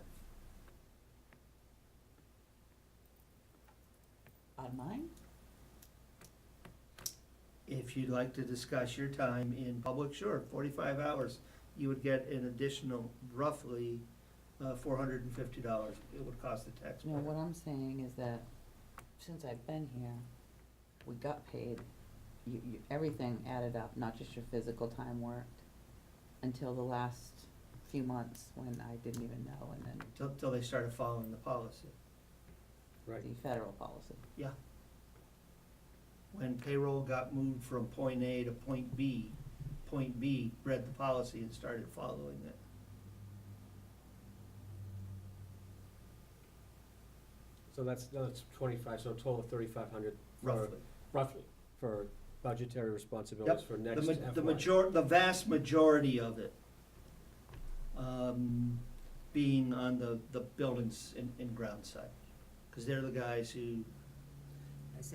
On mine? If you'd like to discuss your time in public, sure, 45 hours, you would get an additional roughly $450 it would cost the taxpayer. No, what I'm saying is that since I've been here, we got paid, everything added up, not just your physical time worked, until the last few months when I didn't even know, and then Till they started following the policy. Right. the federal policy. Yeah. When payroll got moved from point A to point B read the policy and started following it. So that's 25, so a total of 3,500. Roughly. Roughly, for budgetary responsibilities for next FY. The vast majority of it, being on the buildings and ground side. Cause they're the guys who,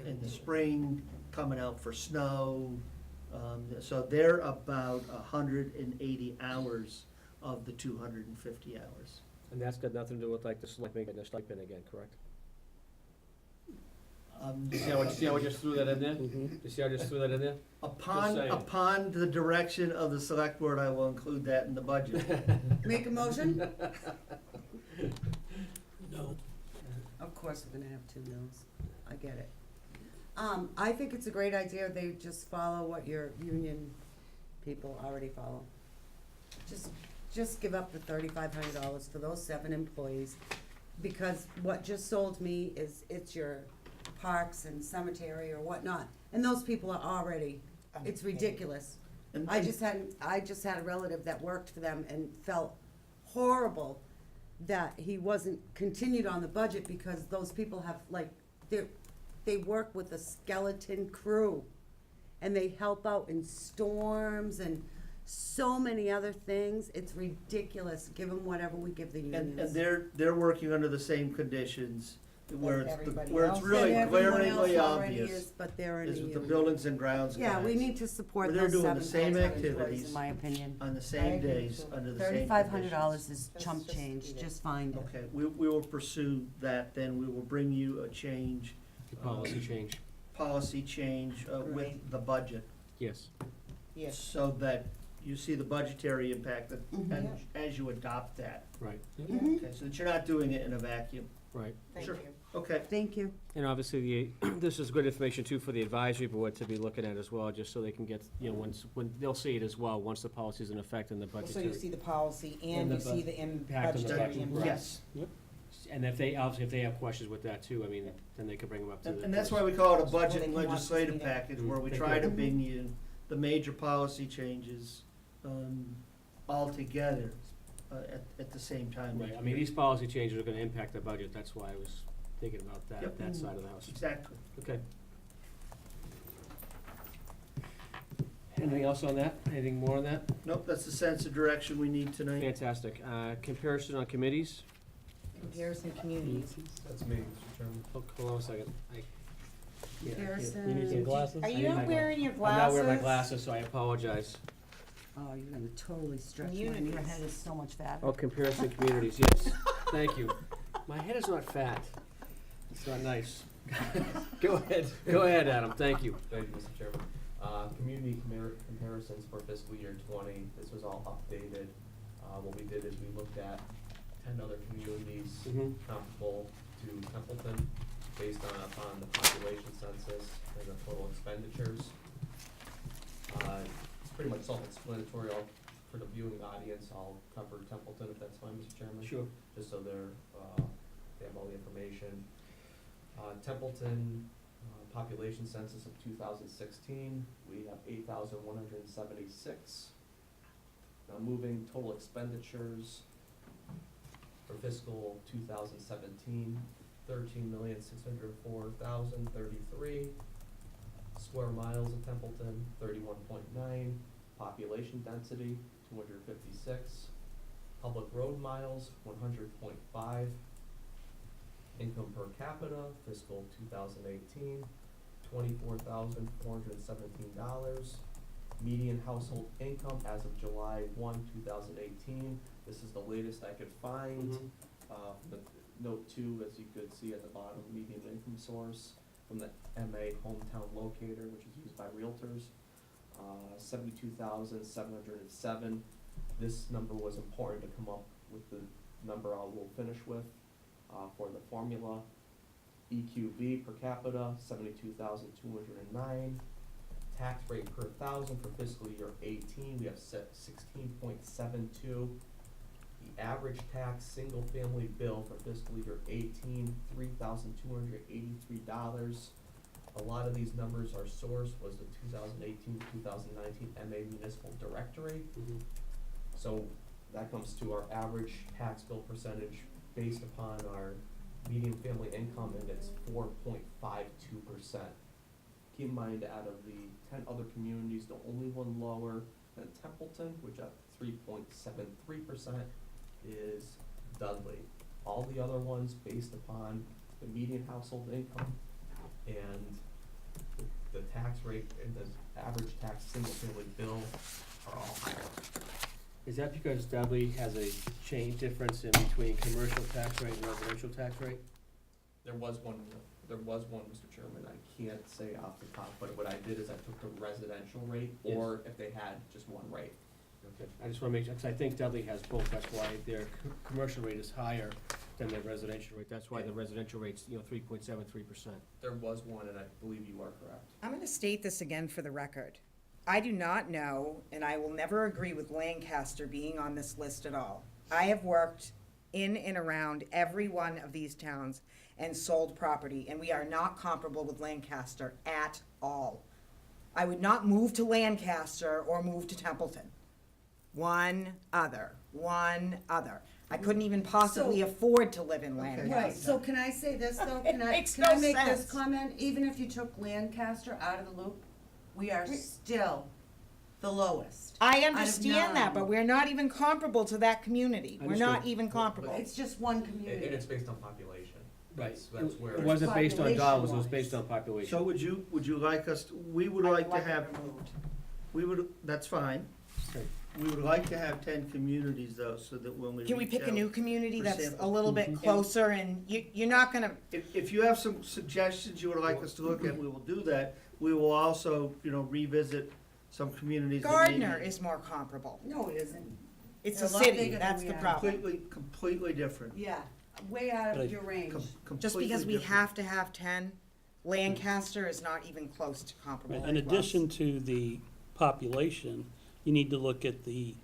in the spring, coming out for snow, so they're about 180 hours of the 250 hours. And that's got nothing to do with like the selectmen getting a stipend again, correct? You see how I just threw that in there? Mhm. You see how I just threw that in there? saying. Upon the direction of the select board, I will include that in the budget. Make a motion? no. Of course. course we're gonna have 2 mills. I get it. I think it's a great idea. They just follow what your union people already follow. Just give up the $3,500 for those 7 employees, because what just sold me is it's your parks and cemetery or whatnot, and those people are already, it's ridiculous. And- I just had a relative that worked for them and felt horrible that he wasn't continued on the budget, because those people have, like, they work with a skeleton crew, and they help out in storms and so many other things. It's ridiculous. Give them whatever we give the And unions. they're working under the same conditions, where everybody where it's else. really And everyone glaringly else already obvious, is, but they're in is a with the union. buildings and grounds guys. Yeah, we need to support Where they're those doing the 7 same full-time employees, activities in my opinion. on the I same agree days, too. under the same $3,500 conditions. is chump Just change, eat it. just find it. Okay, we will pursue that, then we will bring you a change, The policy change, policy change with Great. the budget, yes. Yes, so that you see the budgetary impact that, Mhm. as you adopt that. Right, Mhm. Okay, so that you're not doing it in a vacuum. right. thank Sure. you. Okay, Thank you. And obviously, this is good information too for the advisory board to be looking at as well, just so they can get, when they'll see it as well, once the policy's in effect and the So budgetary. you see the policy And and the you see the impact on the budgetary budget, impact. yes. And if they, obviously, if they have questions with that too, I mean, then they could bring them up to the. And that's why we call it a Well, budget they and can watch this legislative meeting. package, where we Mm, try to thank you. bring you the major policy changes, all together, at the same time. Right, I mean, these policy changes are gonna impact the budget, that's why I was thinking about that, Yep. that side of the house. Exactly. Okay. Anything else on that? Anything more on that? Nope, that's the sense of direction we need tonight. Fantastic. Comparison on committees? Comparison communities. That's me, Mr. Chairman. Hold on a second. You need some Comparison. glasses? Are I you need my not wearing your I'm glasses? not wearing my glasses, so I apologize. Oh, you're gonna totally stretch mine. Your Communities. head is so much fatter. Oh, comparison communities, yes. Thank you. My head is not fat. It's not nice. Go ahead, Adam, thank you. Thank you, Mr. Chairman. Community comparisons for fiscal year 20, this was all updated. What we did is we looked at 10 other communities Mhm. comparable to Templeton based upon the population census and the total expenditures. It's pretty much self-explanatory. For the viewing audience, I'll cover Templeton if that's fine, Mr. Chairman. Sure. Just so they have all the information. Templeton, population census of 2016, we have 8,176. Now moving total expenditures for fiscal 2017, 13,604,033. Square miles of Templeton, 31.9. Population density, 256. Public road miles, 100.5. Income per capita, fiscal 2018, $24,417. Median household income as of July 1, 2018. This is the latest I could find. Mhm. The note 2, as you could see at the bottom, median income source from the MA hometown locator, which is used by realtors. 72,707. This number was important to come up with the number I will finish with. For the formula, EQB per capita, 72,209. Tax rate per thousand for fiscal year 18, we have set 16.72. The average tax single-family bill for fiscal year 18, $3,283. A lot of these numbers are sourced was the 2018-2019 MA Municipal Directory. Mhm. So that comes to our average tax bill percentage based upon our median family income, and it's 4.52%. Keep in mind, out of the 10 other communities, the only one lower than Templeton, which at 3.73%, is Dudley. All the other ones, based upon the median household income and the tax rate and the average tax single-family bill, are all higher. Is that because Dudley has a difference in between commercial tax rate and residential tax rate? There was one, Mr. Chairman, I can't say off the top, but what I did is I took the residential rate, or if they had just one rate. Okay, I just wanna make sure, because I think Dudley has both, that's why their commercial rate is higher, than the residential rate. That's why the residential rate's, 3.73%. There was one, and I believe you are correct. I'm gonna state this again for the record. I do not know, and I will never agree with Lancaster being on this list at all. I have worked in and around every one of these towns and sold property, and we are not comparable with Lancaster at all. I would not move to Lancaster or move to Templeton. One other. I couldn't even possibly afford to live in Lancaster. Right, so can I say this though? It Can I makes can I no make this sense. comment? Even if you took Lancaster out of the loop, we are still the lowest. I understand that, nine. but we're not even comparable to that community. We're not Understood. even comparable. It's just one And community. it's based on population. Right. That's where. It wasn't based on dollars, it was Population-wise. based on population. So would you like us, we would I like to it have, removed. that's fine. Okay. We would like to have 10 communities though, so that when we Can we reach pick a out- new community for that's a samples. little bit closer and you're not gonna, If you have some suggestions you would like us to look at, we will do that. We will also, revisit some communities that maybe Gardner is more comparable. No, it isn't. It's They're a a lot city, bigger than that's we the are. problem. completely different. Yeah, way out But I- of your range. Just because we have to have 10, Lancaster is not even close to comparable. In with us. addition to the population, you need to look at the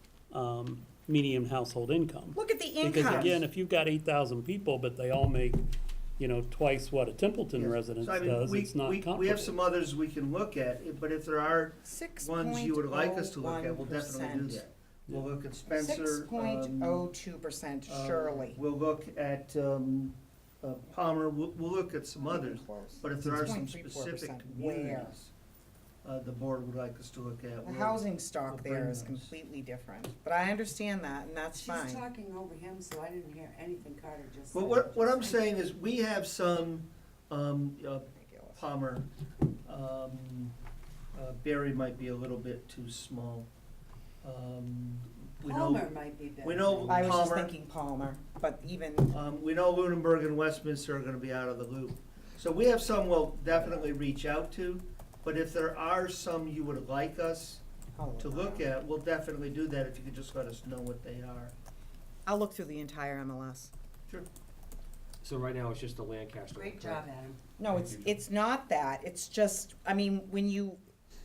median household income. Look at the Because income. again, if you've got 8,000 people, but they all make, twice what a Templeton resident does, it's not comparable. We have some others we can look at, but if there are ones you would like us to look at, we'll definitely do that. We'll look at Spencer. 6.02% surely. We'll look at Palmer, we'll look at some others. Close. But if there are some 6.34%, specific where? communities, the board would like us to look at. The we'll- housing stock we'll there bring is those. completely different, but I understand that, and that's She's fine. talking over him, so I didn't hear anything Carter just said. But what I'm saying is, we have some, Ridiculous. Palmer, Barry might be a little bit too small. We know- Palmer might be better. we know- I was just Palmer. thinking Palmer, but even, We know Lunenburg and Westminster are gonna be out of the loop. So we have some we'll definitely reach out to, but if there are some you would like us to look at, we'll definitely do that if you could just let us know what they are. I'll look through the entire MLS. Sure. So right now, it's just the Lancaster. Great job, Adam. No, it's not that, it's just, I mean, when you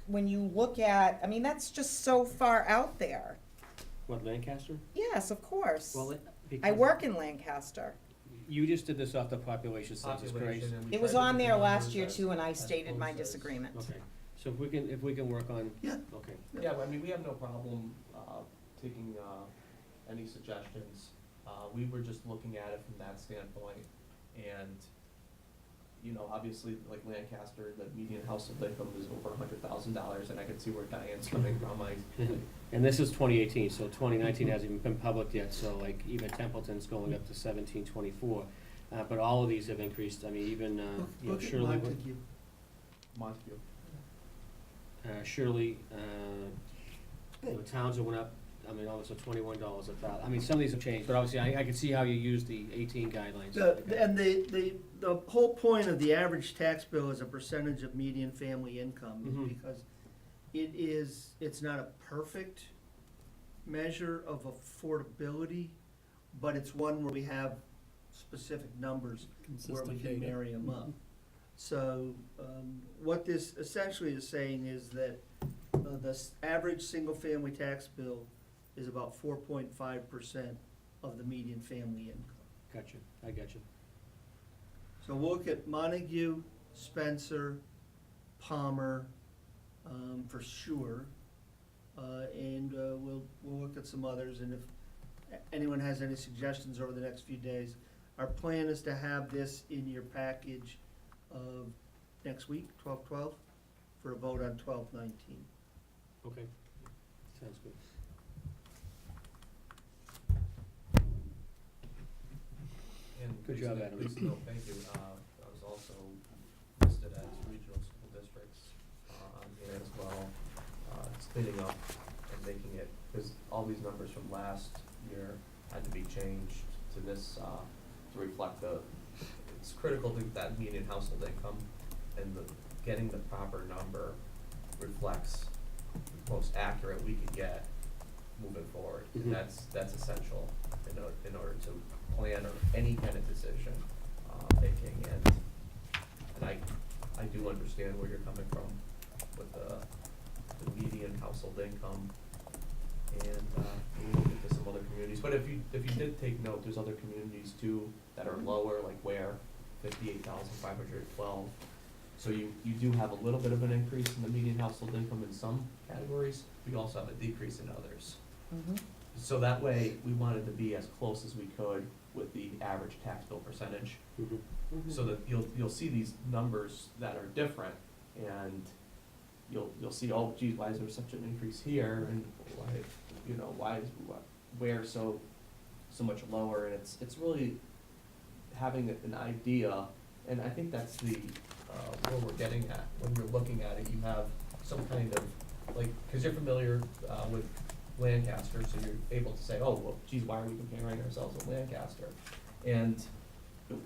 look at, I mean, that's just so far out there. What, Lancaster? Yes, of course. Well, I because work in Lancaster. you just did this off the population census, Grace. Population, and we It was tried to on get there the last numbers year as- too, and I as stated my close as- disagreement. Okay, so if we can work on. Yeah. Okay. Yeah, I mean, we have no problem, taking, any suggestions. We were just looking at it from that standpoint, and, obviously, like Lancaster, the median household income is over $100,000, and I can see where Diane's coming from, And this is 2018, so 2019 hasn't even been public yet, so like even Templeton's going up to 1724. But all of these have increased, I mean, even, Look at Shirley, Montague. Montague. Shirley, Townsend went up, I mean, almost $21 a thousand. I mean, some of these have changed, but obviously I can see how you use the 18 guidelines. And the whole point of the average tax bill is a percentage of median family income, is Mhm. because it's not a perfect measure of affordability, but it's one where we have specific numbers where we Consistent can data. marry them up. So, what this essentially is saying is that average single-family tax bill is about 4.5% of the median family income. Gotcha, I gotcha. So we'll look at Montague, Spencer, Palmer, for sure. And we'll look at some others, and if anyone has any suggestions over the next few days. Our plan is to have this in your package of next week, 12/12, for a vote on 12/19. Okay, sounds good. And Good job, Adam. No, thank you. I was also listed as regional school districts, on here as well. It's cleaning up and making it, because all these numbers from last year had to be changed to this, to reflect it's critical to that median household income, and getting the proper number reflects the most accurate we could get moving forward. Mhm. And that's essential. in order to plan or any kind of decision making. And I do understand where you're coming from with the median household income. And we'll look into some other communities. But if you did take note, there's other communities too that are lower, like Ware, 58,512. So you do have a little bit of an increase in the median household income in some categories. We also have a decrease in others. So that way, we wanted to be as close as we could with the average tax bill percentage. So that you'll see these numbers that are different, and you'll see, oh geez, why is there such an increase here, and why is Ware so much lower? And it's really having an idea, and I think that's the where we're getting at. When you're looking at it, you have some kind of, like, because you're familiar with Lancaster, so you're able to say, oh, well, geez, why are we comparing ourselves with Lancaster? And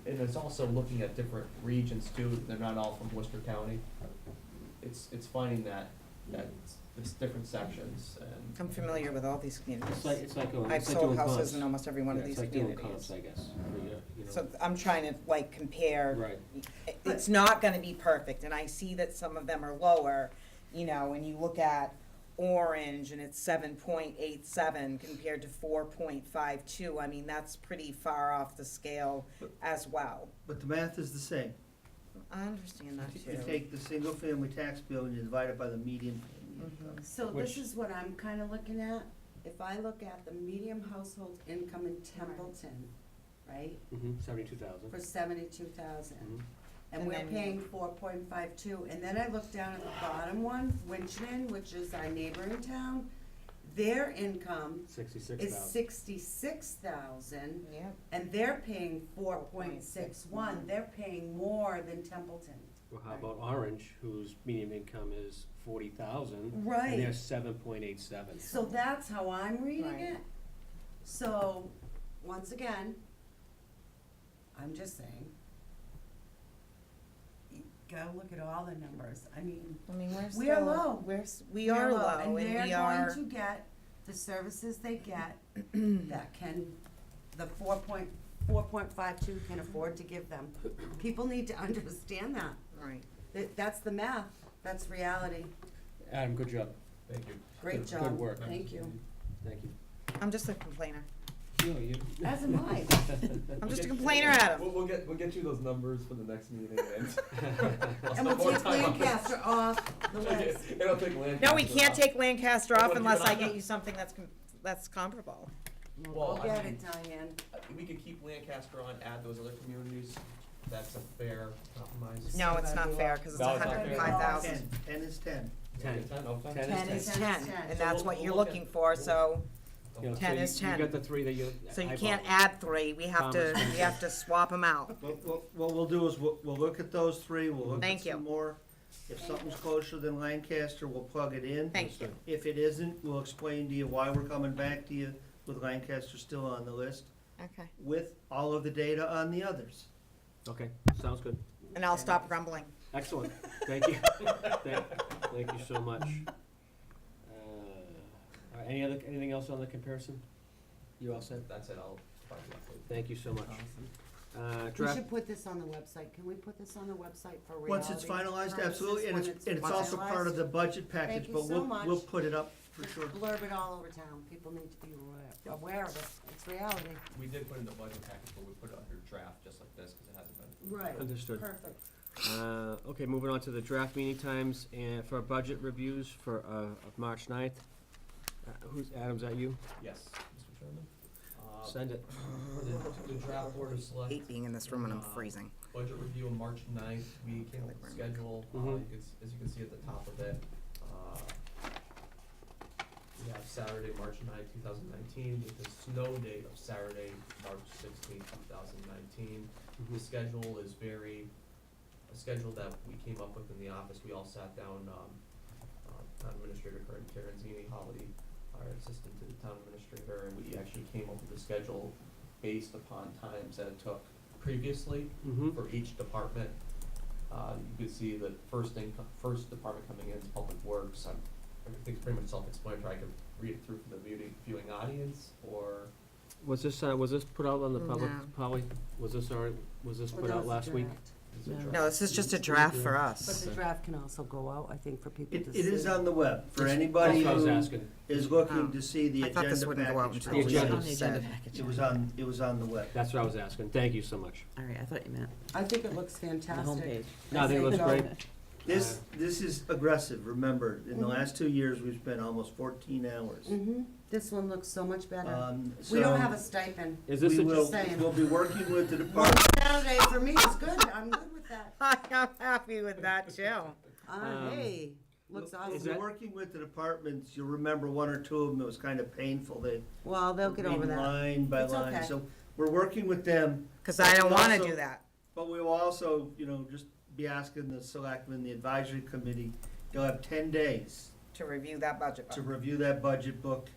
it's also looking at different regions too. They're not all from Worcester County. It's finding that it's different sections. And I'm familiar with all these communities. It's like I've sold houses in almost every one of these It's like doing communities. comps, I guess, for So I'm trying to like compare. Right. It's not gonna be perfect, and I see that some of them are lower, when you look at Orange and it's 7.87 compared to 4.52, I mean, that's pretty far off the scale as well. But the math is the same. I understand that You too. take the single-family tax bill and you divide it by the median family income. So Which- this is what I'm kinda looking at. If I look at the median household income in Templeton, right, 72,000. for 72,000. And And we're then- paying 4.52, and then I look down at the bottom one, Winchton, which is our neighboring town, their income is 66,000. 66,000, Yep. and they're paying 4.61, they're paying more than Templeton. Well, how about Orange, whose median income is 40,000? Right. And they're 7.87. So that's how I'm reading Right. it. So, once again, I'm just saying, you gotta look at all the numbers. I mean, we're We are low. We are low, and and they're we are. going to get the services they get that the 4.52 can afford to give them. People need to understand that. Right. That's the math, that's reality. Adam, good job. Thank you. Great Good job. work. Thank you. Thank you. I'm just a complainer. No, you. As am I. I'm just a complainer, Adam. We'll get you those numbers for the next meeting, and And we'll take Lancaster off the list. It'll take Lancaster. No, we can't off. take Lancaster off Well, unless you're I not- get you something that's comparable. Well, We'll I get mean- it, Diane. We could keep Lancaster on, add those other communities. That's a fair compromise. No, it's not fair, cause it's No, it's not fair. 105,000. 10 is 10. 10. 10, okay. 10 10 It's is 10, 10. and So that's we'll- what we'll you're look looking at- for, so, You know, 10 so is you 10. got the three that you. so you eyeballed. can't add 3, we have to, Thomas. we have to swap them out. What we'll do is we'll look at those three, we'll look at Thank you. some more. If something's closer than Lancaster, we'll plug it in. Thank you. If it isn't, we'll explain to you why we're coming back to you with Lancaster still on the list, Okay. with all of the data on the others. Okay, sounds good. And I'll stop grumbling. Excellent, thank you. Thank you so much. All right, anything else on the comparison? You all set? That's it, I'll find you. Thank you so much. We Draft, should put this on the website. Can we put this on the website for reality? Once it's finalized, purposes, absolutely, and when it's also part of the budget package, you but so much. we'll put it up for sure. Blurb it all over town. People need to be aware of it. It's reality. We did put in the budget package, but we put it under draft, just like this, because it hasn't been. Right. Understood. Perfect. Okay, moving on to the draft meeting times and for budget reviews for, of March 9th. Adam's that you? Yes, Mr. Chairman. Send it. The draft board of select. Hate being in this room when I'm freezing. Budget review on March 9th, we came up with a schedule, Mhm. as you can see at the top of it. We have Saturday, March 9th, 2019, with the snow date of Saturday, March 16th, 2019. The schedule is a schedule that we came up with in the office. We all sat down, Town Administrator Karen Zini, Holly, our assistant to the Town Administrator, and we actually came up with a schedule based upon times that it took previously for each department. You could see the first department coming in is Public Works. Everything's pretty much self-explanatory. I could read it through for the viewing audience, or Was this put out on the public, No. Polly? Was this put Well, out last week? No, this is just a draft for But us. the draft can also go out, I think, for people to It see. is on the web, for That's anybody what I was who asking. is looking to see the I thought this agenda wouldn't go out package. until The we agenda. said. It was on the web. That's what I was asking. Thank you so much. All right, I thought you meant I think it looks the fantastic. homepage. No, I think it looks so. great. This is aggressive, remember, in the Mhm. last 2 years, we've spent almost 14 hours. Mm-hmm, this one looks so much better. So We don't have a stipend. Is this we a, will, saying. we'll be working with the One department. Saturday for me is good, I'm good with that. I'm happy with that too. Hey, looks We'll awesome. be working with the departments, you'll remember one or two of them, it was kind of painful, they Well, they'll get over read that. line by It's line, okay. so we're working with them. Because I don't But want to also- do that. But we will also, just be asking the selectmen, the advisory committee, you'll have 10 days To review that budget to book. review that budget book.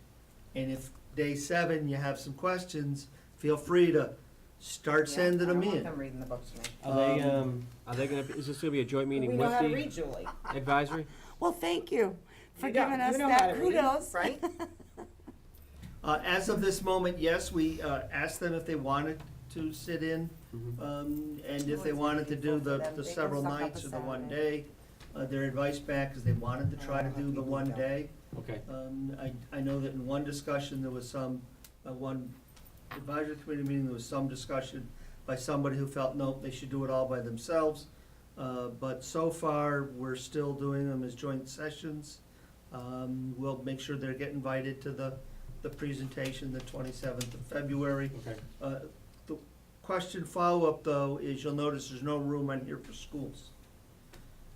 And if day 7 you have some questions, feel free to start sending them I don't want in. them reading the books to me. are they gonna, is this gonna be a joint meeting We with know how to the read, Julie. advisory? Well, thank you for You know- giving us you know how that to read, kudos. Right? As of this moment, yes, we asked them if they wanted to sit in, Mhm. and if they wanted to do the several nights or the one day. Their advice back is they wanted to try to do the one day. Okay. I know that in one discussion, there was one advisory committee meeting, there was some discussion by somebody who felt, nope, they should do it all by themselves. But so far, we're still doing them as joint sessions. We'll make sure they get invited to the presentation, the 27th of February. Okay. The question follow-up, though, is you'll notice there's no room on here for schools.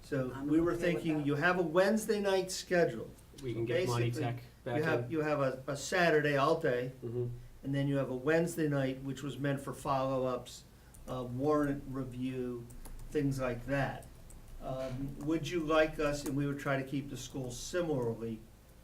So I'm we were okay with thinking, that. you have a Wednesday night schedule. We can get Monty Basically, Tech back in. You have a Saturday all day, Mhm. and then you have a Wednesday night, which was meant for follow-ups, warrant review, things like that. Would you like us, and we would try to keep the schools similarly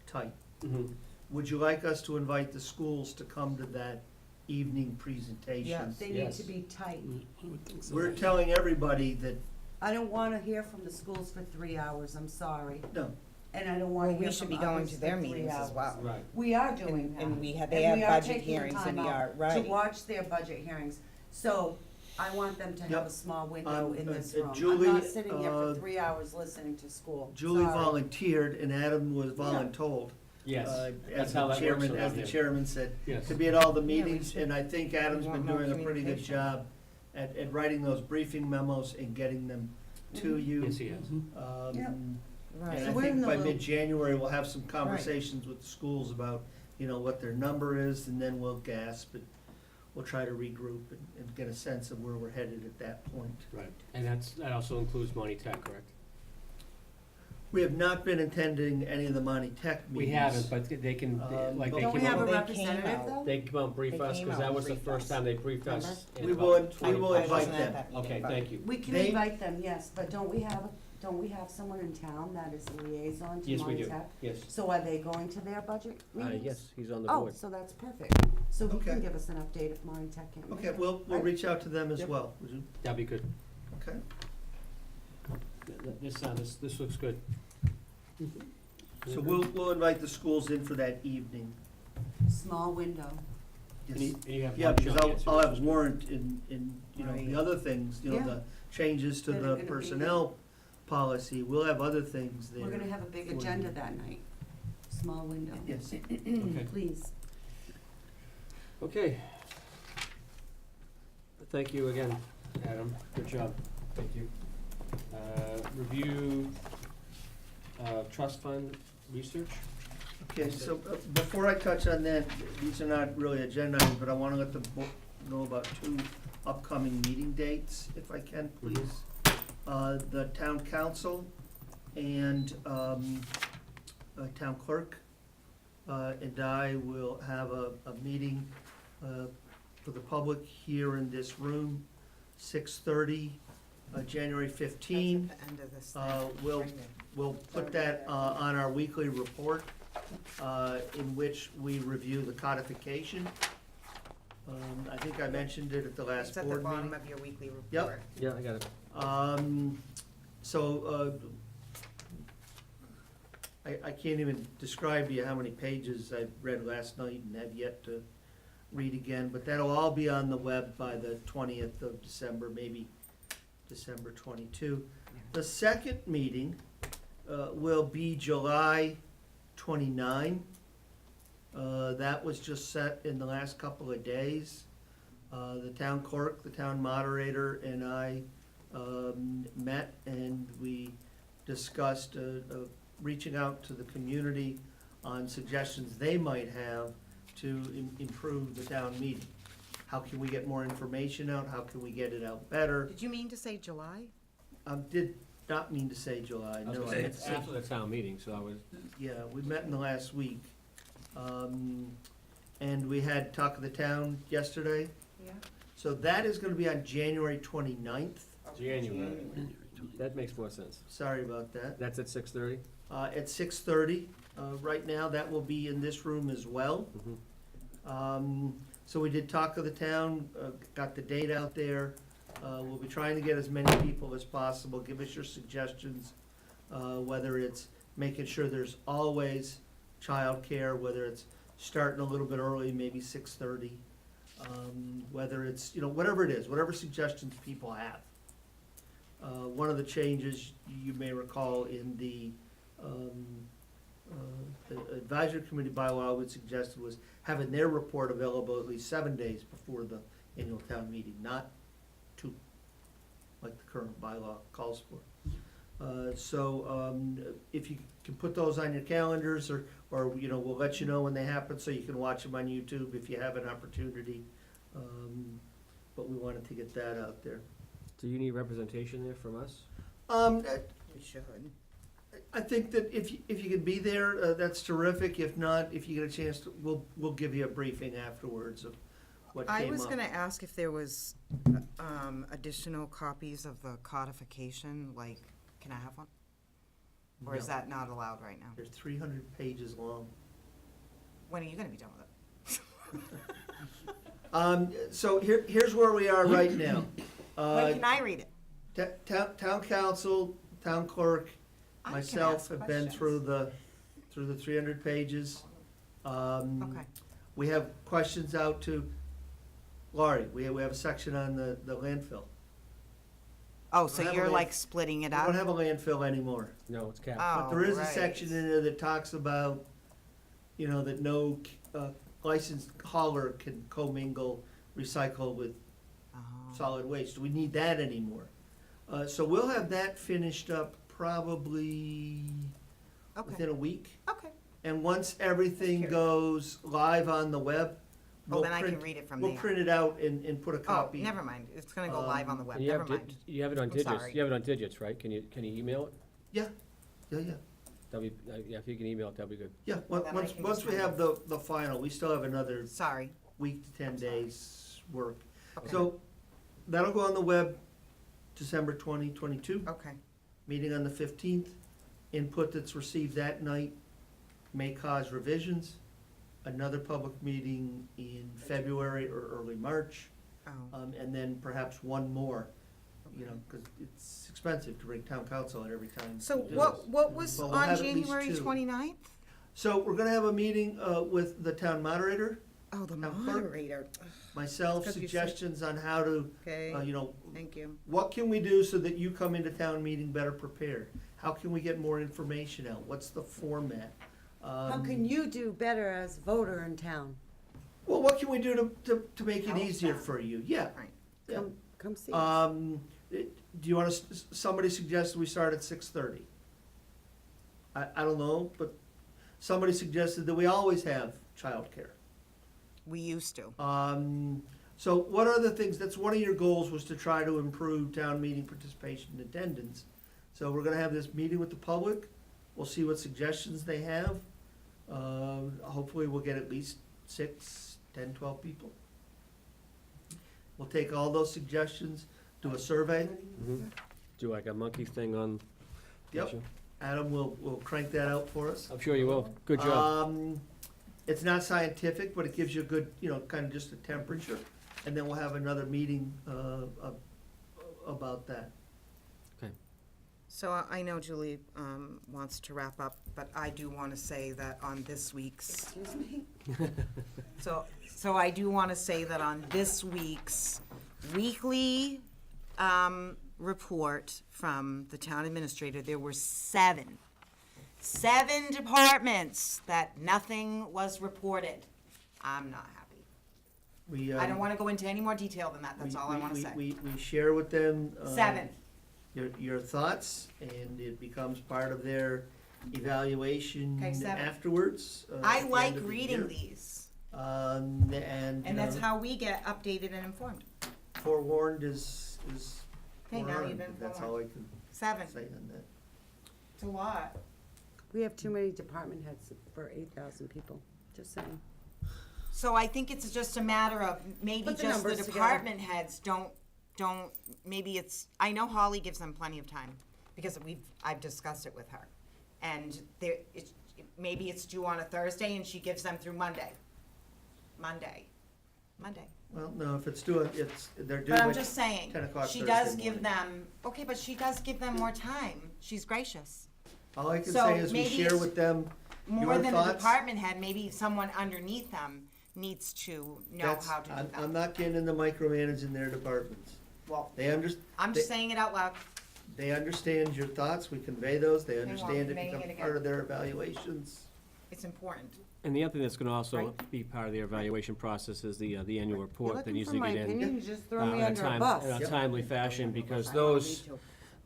tight, Mhm. would you like us to invite the schools to come to that evening presentation? Yes. They need Yes. to be tight. I would think so. We're telling everybody that, I don't wanna hear from the schools for 3 hours, I'm sorry. no, And I don't Well, wanna hear we from should be going others to for their 3 meetings as hours. well. Right. We are doing that. And they have And we are budget taking the hearings and time we out are, right. To watch their budget hearings. So I want them to have Yep. a small window in this room. Julie, I'm not sitting here for uh, 3 hours listening to school. Julie Sorry. volunteered and Adam was voluntold. Yes, As that's the how that works chairman, around as the here. chairman said, Yes. to be at all the we meetings, should- and I think Adam's we been want more doing a pretty good communication. job at writing those briefing memos and getting them to you. Yes, he has. Yep. Right. And I So we're in think the by loop. mid-January, we'll have some conversations with the schools about, what their number is, and then we'll gasp, and we'll try to regroup and get a sense of where we're headed at that point. Right. And that also includes Monty Tech, correct? We have not been attending any of the Monty Tech meetings. We haven't, but they can, like, they Don't Don't we came have a out, They came representative out. though? they come out and brief They us, came because out that and was the briefed first us. time they briefed us. in We about will- we 20 will I invite wasn't at them. that meeting, Okay, but- thank you. We can They- invite them, yes, but don't we have someone in town that is a liaison to Yes, we Monty do. Tech? Yes. So are they going to their budget meetings? Yes, he's on the Oh, board. so that's perfect. So he Okay. can give us an update if Monty Tech can't make Okay, it. we'll Right? reach out to them as Yep. well. Would you? That'd be good. Okay. This looks good. So we'll invite the schools in for that evening. Small window. And you have Yeah, lunch because on it, too. I'll have warrant in, the Right. other things, Yeah. the changes to That are the gonna be- personnel policy. We'll have other things there. We're gonna have a big for you. agenda that night. Small window. Yes. Okay. Please. Okay. Thank you again, Adam. Good job. Thank you. Review, trust fund research. Okay, so before I touch on that, these are not really agenda items, but I want to let the board know about 2 upcoming meeting dates, if I can, please. The town council and town clerk and I will have a meeting for the public here in this room, 6:30, January 15. That's at the end of this thing. We'll Right there. We'll put that on our weekly report, in which we review the codification. I think I mentioned it at the last It's at the board bottom meeting. of your weekly Yep. report. Yeah, I got it. I can't even describe to you how many pages I read last night and have yet to read again, but that'll all be on the web by the 20th of December, maybe December 22. The second meeting will be July 29. That was just set in the last couple of days. The town clerk, the town moderator, and I met, and we discussed reaching out to the community on suggestions they might have to improve the town meeting. How can we get more information out? How can we get it out better? Did you mean to say July? Did not mean to say July, I was no. gonna I say, meant to it's say- after the town meeting, so I was, Yeah, we met in the last week. And we had Talk of the Town yesterday. Yeah. So that is gonna be on January 29th. January. That makes more sense. Sorry about that. That's at 6:30? At 6:30. Right now, that will be in this room as well. So we did Talk of the Town, got the date out there. We'll be trying to get as many people as possible. Give us your suggestions, whether it's making sure there's always childcare, whether it's starting a little bit early, maybe 6:30. Whether it's, whatever it is, whatever suggestions people have. One of the changes you may recall in the advisory committee bylaw I would suggest was having their report available at least 7 days before the annual town meeting, not 2, like the current bylaw calls for. So if you can put those on your calendars, or we'll let you know when they happen so you can watch them on YouTube if you have an opportunity. But we wanted to get that out there. Do you need representation there from us? We should. I think that if you can be there, that's terrific. If not, if you get a chance to, we'll give you a briefing afterwards of what came up. I was gonna ask if there was, additional copies of the codification, like, can I have one? Or is No. that not allowed right now? There's 300 pages long. When are you gonna be done with it? So here's where we are right now. When can I read it? Town council, town clerk, I can myself ask have been through questions. the 300 pages. Okay, We have questions out to Laurie. We have a section on the landfill. oh, so have a you're land- like splitting We it don't up? have a landfill anymore. No, it's capped. Oh, But there is a right. section in there that talks about, that no licensed hauler can commingle recycle with Oh. solid waste. Do we need that anymore? So we'll have that finished up probably Okay, within a week. okay. And once everything Curious. goes live on the web, Oh, we'll then I can print, read it from we'll there. print it out and put a Oh, copy. never mind, it's gonna go live on the web, And you never have di- mind. You have it on I'm digits, sorry. you have it on digits, right? Can you email it? Yeah. That'd be, yeah, if you can email it, that'd be good. Yeah, Well, then I once, can once just we have the final, we still have another Sorry. week to 10 days work. Okay. So that'll go on the web December 2022, Okay, meeting on the 15th. Input that's received that night may cause revisions. Another public meeting in February or early March, oh, and then perhaps one more, because it's expensive to bring town council at every time. so we do what, this. what was Well, we'll on have at least January 2. 29th? So we're gonna have a meeting with the town moderator, Oh, the Town clerk. moderator, myself, Because you said- suggestions on how to, okay, thank you. what can we do so that you come into town meeting better prepared? How can we get more information out? What's the format? How can you do better as voter in town? Well, what can we do to make it Help easier them. for you? Yeah. Right. Yeah. Come see us. Do you want to, somebody suggested we start at 6:30. I don't know, but somebody suggested that we always have childcare. We used to. So what are the things, that's one of your goals, was to try to improve town meeting participation and attendance. So we're gonna have this meeting with the public, we'll see what suggestions they have. Hopefully we'll get at least 6, 10, 12 people. We'll take all those suggestions, do a survey. Do like a monkey thing on. Yep. Adam will crank that out for us. I'm sure you will. Good job. It's not scientific, but it gives you a good, kind of just a temperature. And then we'll have another meeting about that. So I know Julie wants to wrap up, but I do want to say that on this week's, Excuse me? so So I do want to say that on this week's weekly report from the town administrator, there were seven departments that nothing was reported. I'm not happy. We, I don't want to go into any more detail than that, that's all I want to say. We share with them. Seven. Your thoughts, and it becomes part of their evaluation Okay, seven. afterwards. I at the like end of the reading year. these, And, and that's how we get updated and informed. forewarned is Okay, now forearmed. you've been That's forewarned. all I can Seven, say on that. it's a lot. We have too many department heads for 8,000 people, just saying. So I think it's just a matter of maybe Put the just the numbers together. department heads don't, maybe it's, I know Holly gives them plenty of time, because I've discussed it with her. And maybe it's due on a Thursday and she gives them through Monday. Well, no, if it's due, they're due But I'm at just saying, 10 o'clock she Thursday does morning. give them, okay, but she does give them more time. She's gracious. All I can So say is we maybe share it's with them More your than a thoughts. department head, maybe someone underneath them needs to know That's- how to do I'm that. not getting into micromanaging their departments. Well, They I'm just saying it out loud. they understand your thoughts, we convey those, they well, understand it conveying it becomes again. part of their evaluations. It's important. And the other thing that's gonna also Right. be part of the evaluation process is the annual You're report that looking needs for to my get in. opinion, you just throw me in a under a time- bus. In a Yep. timely fashion, because I don't need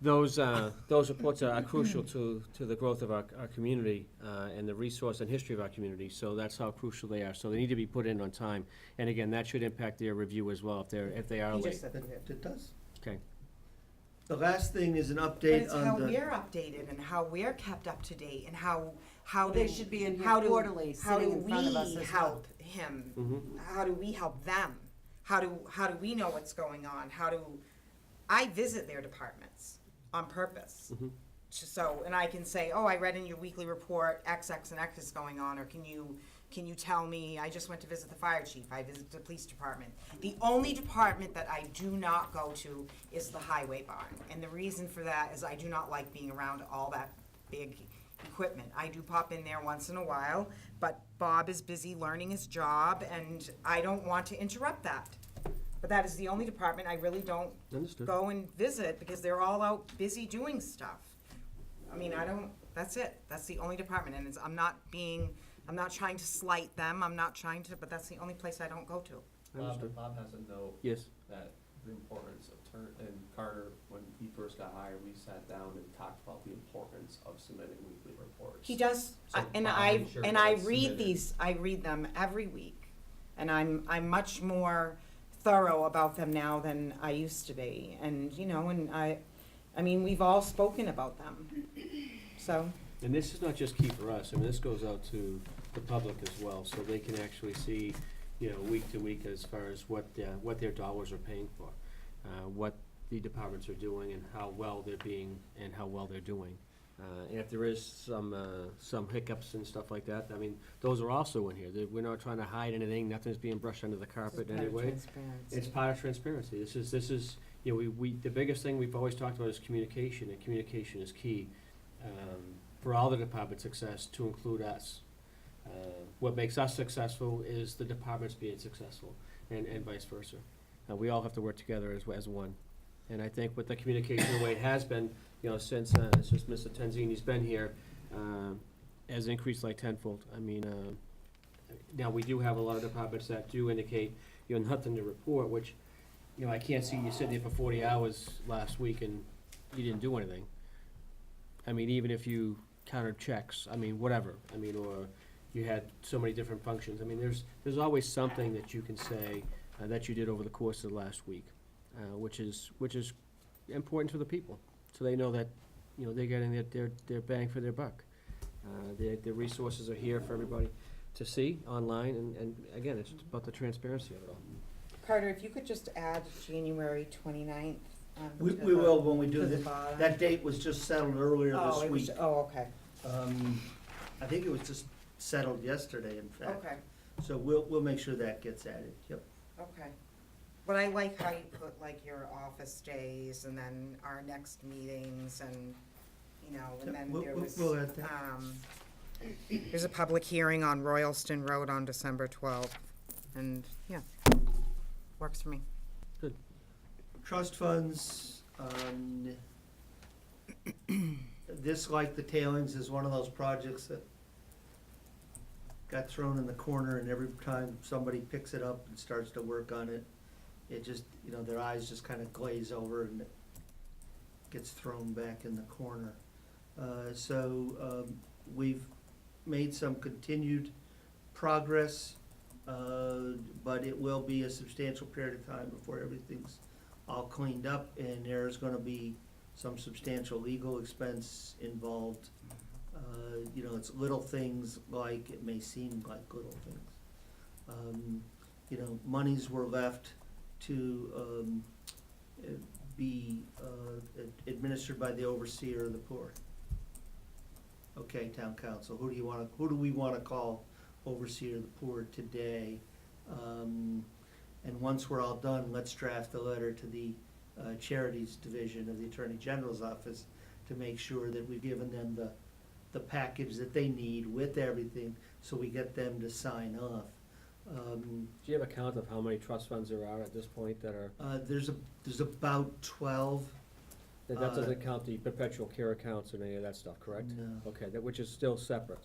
those, to. those reports are crucial to the growth of our community, and the resource and history of our community, so that's how crucial they are, so they need to be put in on time. And again, that should impact their review as well, if they are He late. just said that. It does. Okay. The last thing is an But update it's how on the, we're updated and how we're kept up to date and how They do- should be in here how do- quarterly, how sitting do in front of us we as well. help him? Mhm. How do we help them? How do we know what's going on? I visit their departments on purpose. Mhm. So, and I can say, oh, I read in your weekly report, X, and X is going on, or can you tell me, I just went to visit the fire chief, I visited the police department. The only department that I do not go to is the highway barn, and the reason for that is I do not like being around all that big equipment. I do pop in there once in a while, but Bob is busy learning his job, and I don't want to interrupt that. But that is the only department I really don't Understood. go and visit, because they're all out busy doing stuff. I mean, that's it, that's the only department, and I'm not trying to slight them, but that's the only place I don't go to. Understood. Bob has a note Yes. that the importance of and Carter, when he first got hired, we sat down and talked about the importance of submitting weekly reports. He does, So and Bob I ensured and that I it's read submitted. I read them every week, and I'm much more thorough about them now than I used to be, and I mean, we've all spoken about them, so. And this is not just key for us, I mean, this goes out to the public as well, so they can actually see, week to week as far as what their dollars are paying for, what the departments are doing and how well they're being, and how well they're doing. And if there is some hiccups and stuff like that, I mean, those are also in here. We're not trying to hide anything, nothing's being brushed under the carpet in any way. It's part of transparency. This is, the biggest thing we've always talked about is communication, and communication is key, for all the department success, to include us. What makes us successful is the departments being successful, and vice versa. We all have to work together as one. And I think with the communication, the way it has been, since Mr. Tenzini's been here, has increased like tenfold. I mean, now we do have a lot of departments that do indicate, nothing to report, which, I can't see you sitting there for 40 hours last week and you didn't do anything. I mean, even if you counted checks, I mean, whatever, I mean, or you had so many different functions. I mean, there's always something that you can say that you did over the course of the last week, which is important for the people, so they know that, they're getting their bang for their buck. The resources are here for everybody to see online, and again, it's about the transparency of it all. Carter, if you could just add January 29th. we will when we do to the this. bottom. That date was just settled earlier Oh, this it was, week. okay, I think it was just settled yesterday, in fact. okay, So we'll make sure that gets added, yep. okay. But I like how you put like your office days and then our next meetings and, and then there was, We'll add that. there's a public hearing on Royalston Road on December 12th. and, yeah, works for me. Trust funds, this, like the tailings, is one of those projects that got thrown in the corner, and every time somebody picks it up and starts to work on it, it just, their eyes just kind of glaze over and it gets thrown back in the corner. We've made some continued progress, but it will be a substantial period of time before everything's all cleaned up, and there's gonna be some substantial legal expense involved. It's little things, like, it may seem like little things. Monies were left to be administered by the overseer of the poor. Okay, town council, who do we wanna call overseer of the poor today? And once we're all done, let's draft a letter to the charities division of the Attorney General's office to make sure that we've given them the package that they need with everything, so we get them to sign off. Do you have a count of how many trust funds there are at this point that are, There's about 12. that doesn't count the perpetual care accounts and any of that stuff, correct? No. Okay, which is still separate.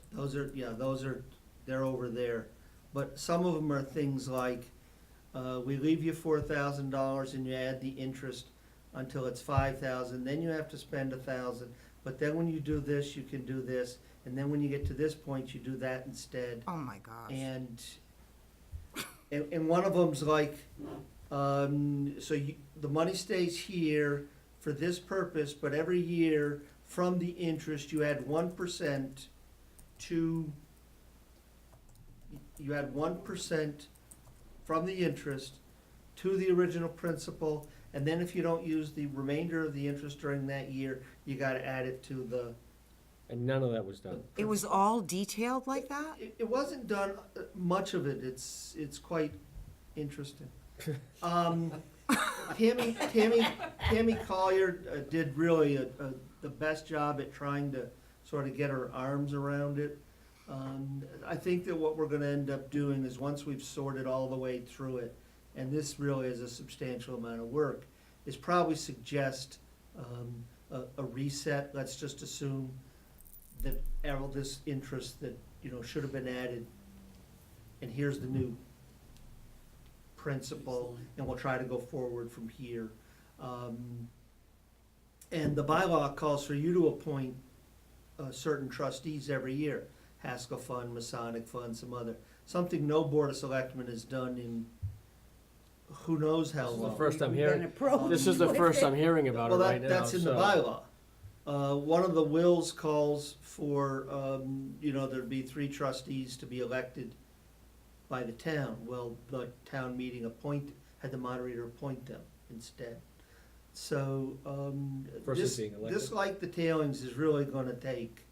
They're over there. But some of them are things like, we leave you $4,000 and you add the interest until it's $5,000, then you have to spend $1,000. But then when you do this, you can do this, and then when you get to this point, you do that instead. Oh, my gosh. And one of them's like, the money stays here for this purpose, but every year from the interest, you add 1% from the interest to the original principal, and then if you don't use the remainder of the interest during that year, you gotta add it to the. And none of that was done. It was all detailed like that? It wasn't done, much of it, it's quite interesting. Tammy Collier did really the best job at trying to sort of get her arms around it. I think that what we're gonna end up doing is, once we've sorted all the way through it, and this really is a substantial amount of work, is probably suggest a reset. Let's just assume that all this interest that, should have been added, and here's the new principle, and we'll try to go forward from here. And the bylaw calls for you to appoint certain trustees every year. Haskell Fund, Masonic Fund, something no Board of Selectmen has done in who knows how This is long. the first I'm We've hearing, been approached. this is the first I'm hearing about it Well, right now, that's in the so- bylaw. One of the wills calls for, there'd be 3 trustees to be elected by the town. Well, the town meeting had the moderator appoint them instead. So, Versus being elected. this, like the tailings, is really gonna take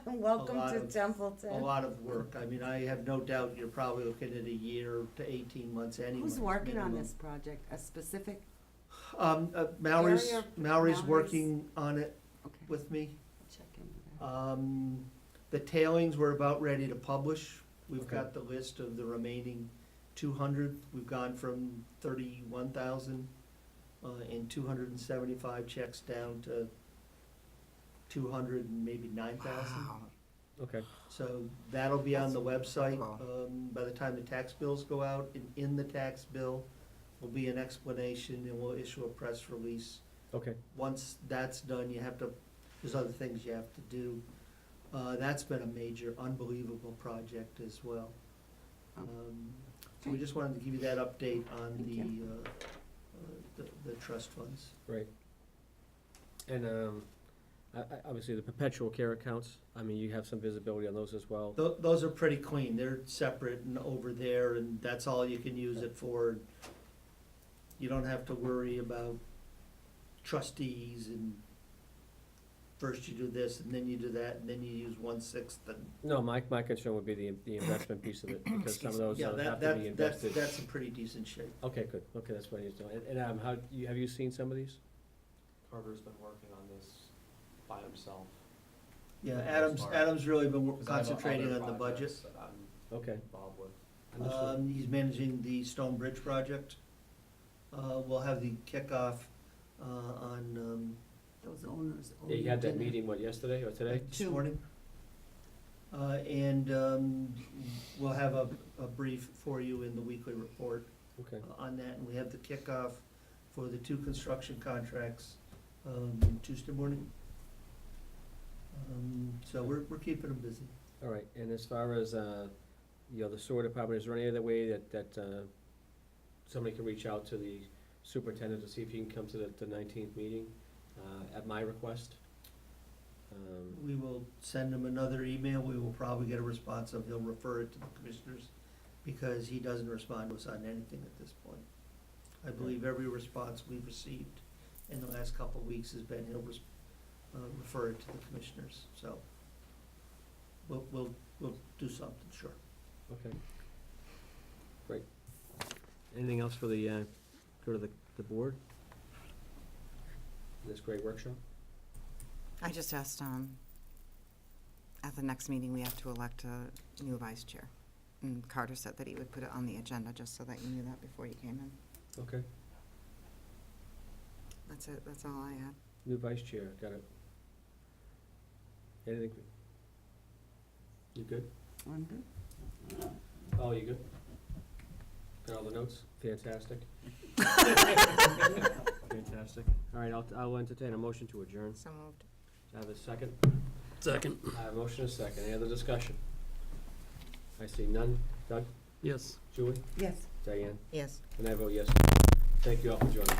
Welcome lot to of- Templeton. a lot of work. I mean, I have no doubt you're probably looking at a year to 18 months anyway. Who's working on minimum. this project? A specific, Mallory's Area- Mallory's working on it okay, with me. check into that. The tailings, we're about ready to publish. We've Okay. got the list of the remaining 200. We've gone from 31,000 and 275 checks down to 200 and maybe 9,000. Wow. Okay, So that'll be on the website. Wow. By the time the tax bills go out, and in the tax bill will be an explanation, and we'll issue a press release. okay. Once that's done, there's other things you have to do. That's been a major, unbelievable project as well. Oh. So we just wanted to give you that update on Thank the trust funds. Great. And, obviously, the perpetual care accounts, I mean, you have some visibility on those as well. Those are pretty clean, they're separate and over there, and that's all you can use it for. You don't have to worry about trustees, and first you do this, and then you do that, and then you use 1/6, and. No, my concern would be the investment piece of it, because some of those Yeah, have to be invested. that's in pretty decent shape. Okay, good, okay, that's what I need to know. And, have you seen some of these? Carter's been working on this by himself. Yeah, For the most part. Adam's really been 'Cause I have concentrating other on the budget. projects that I'm Okay, involved with. Understood. He's managing the Stone Bridge project. We'll have the kickoff on Those owners. Yeah, you had that meeting, what, yesterday or today? this morning. And we'll have a brief for you in the weekly report Okay. on that. And we have the kickoff for the 2 construction contracts Tuesday morning. So we're keeping them busy. All right, and as far as, you know, the sewer department, is there any other way that somebody can reach out to the superintendent to see if he can come to the 19th meeting, at my request? We will send him another email. We will probably get a response of, he'll refer it to the commissioners because he doesn't respond to us on anything at this point. I believe every response we've received in the last couple of weeks has been, he'll refer it to the commissioners, so we'll do something, sure. Okay. Great. Anything else for the, go to the board? This great workshop? I just asked, at the next meeting, we have to elect a new vice chair. And Carter said that he would put it on the agenda, just so that you knew that before you came in. Okay. That's it, that's all I had. New vice chair, got it. Anything? You good? I'm good. Oh, you good? Got all the notes? Fantastic. Fantastic. All right, I'll entertain a motion to adjourn. So moved. I have a second? Second. I have a motion and a second. Any other discussion? I see none. Doug? Yes. Julie? Yes. Diane? Yes. And I vote yes. Thank you all for joining.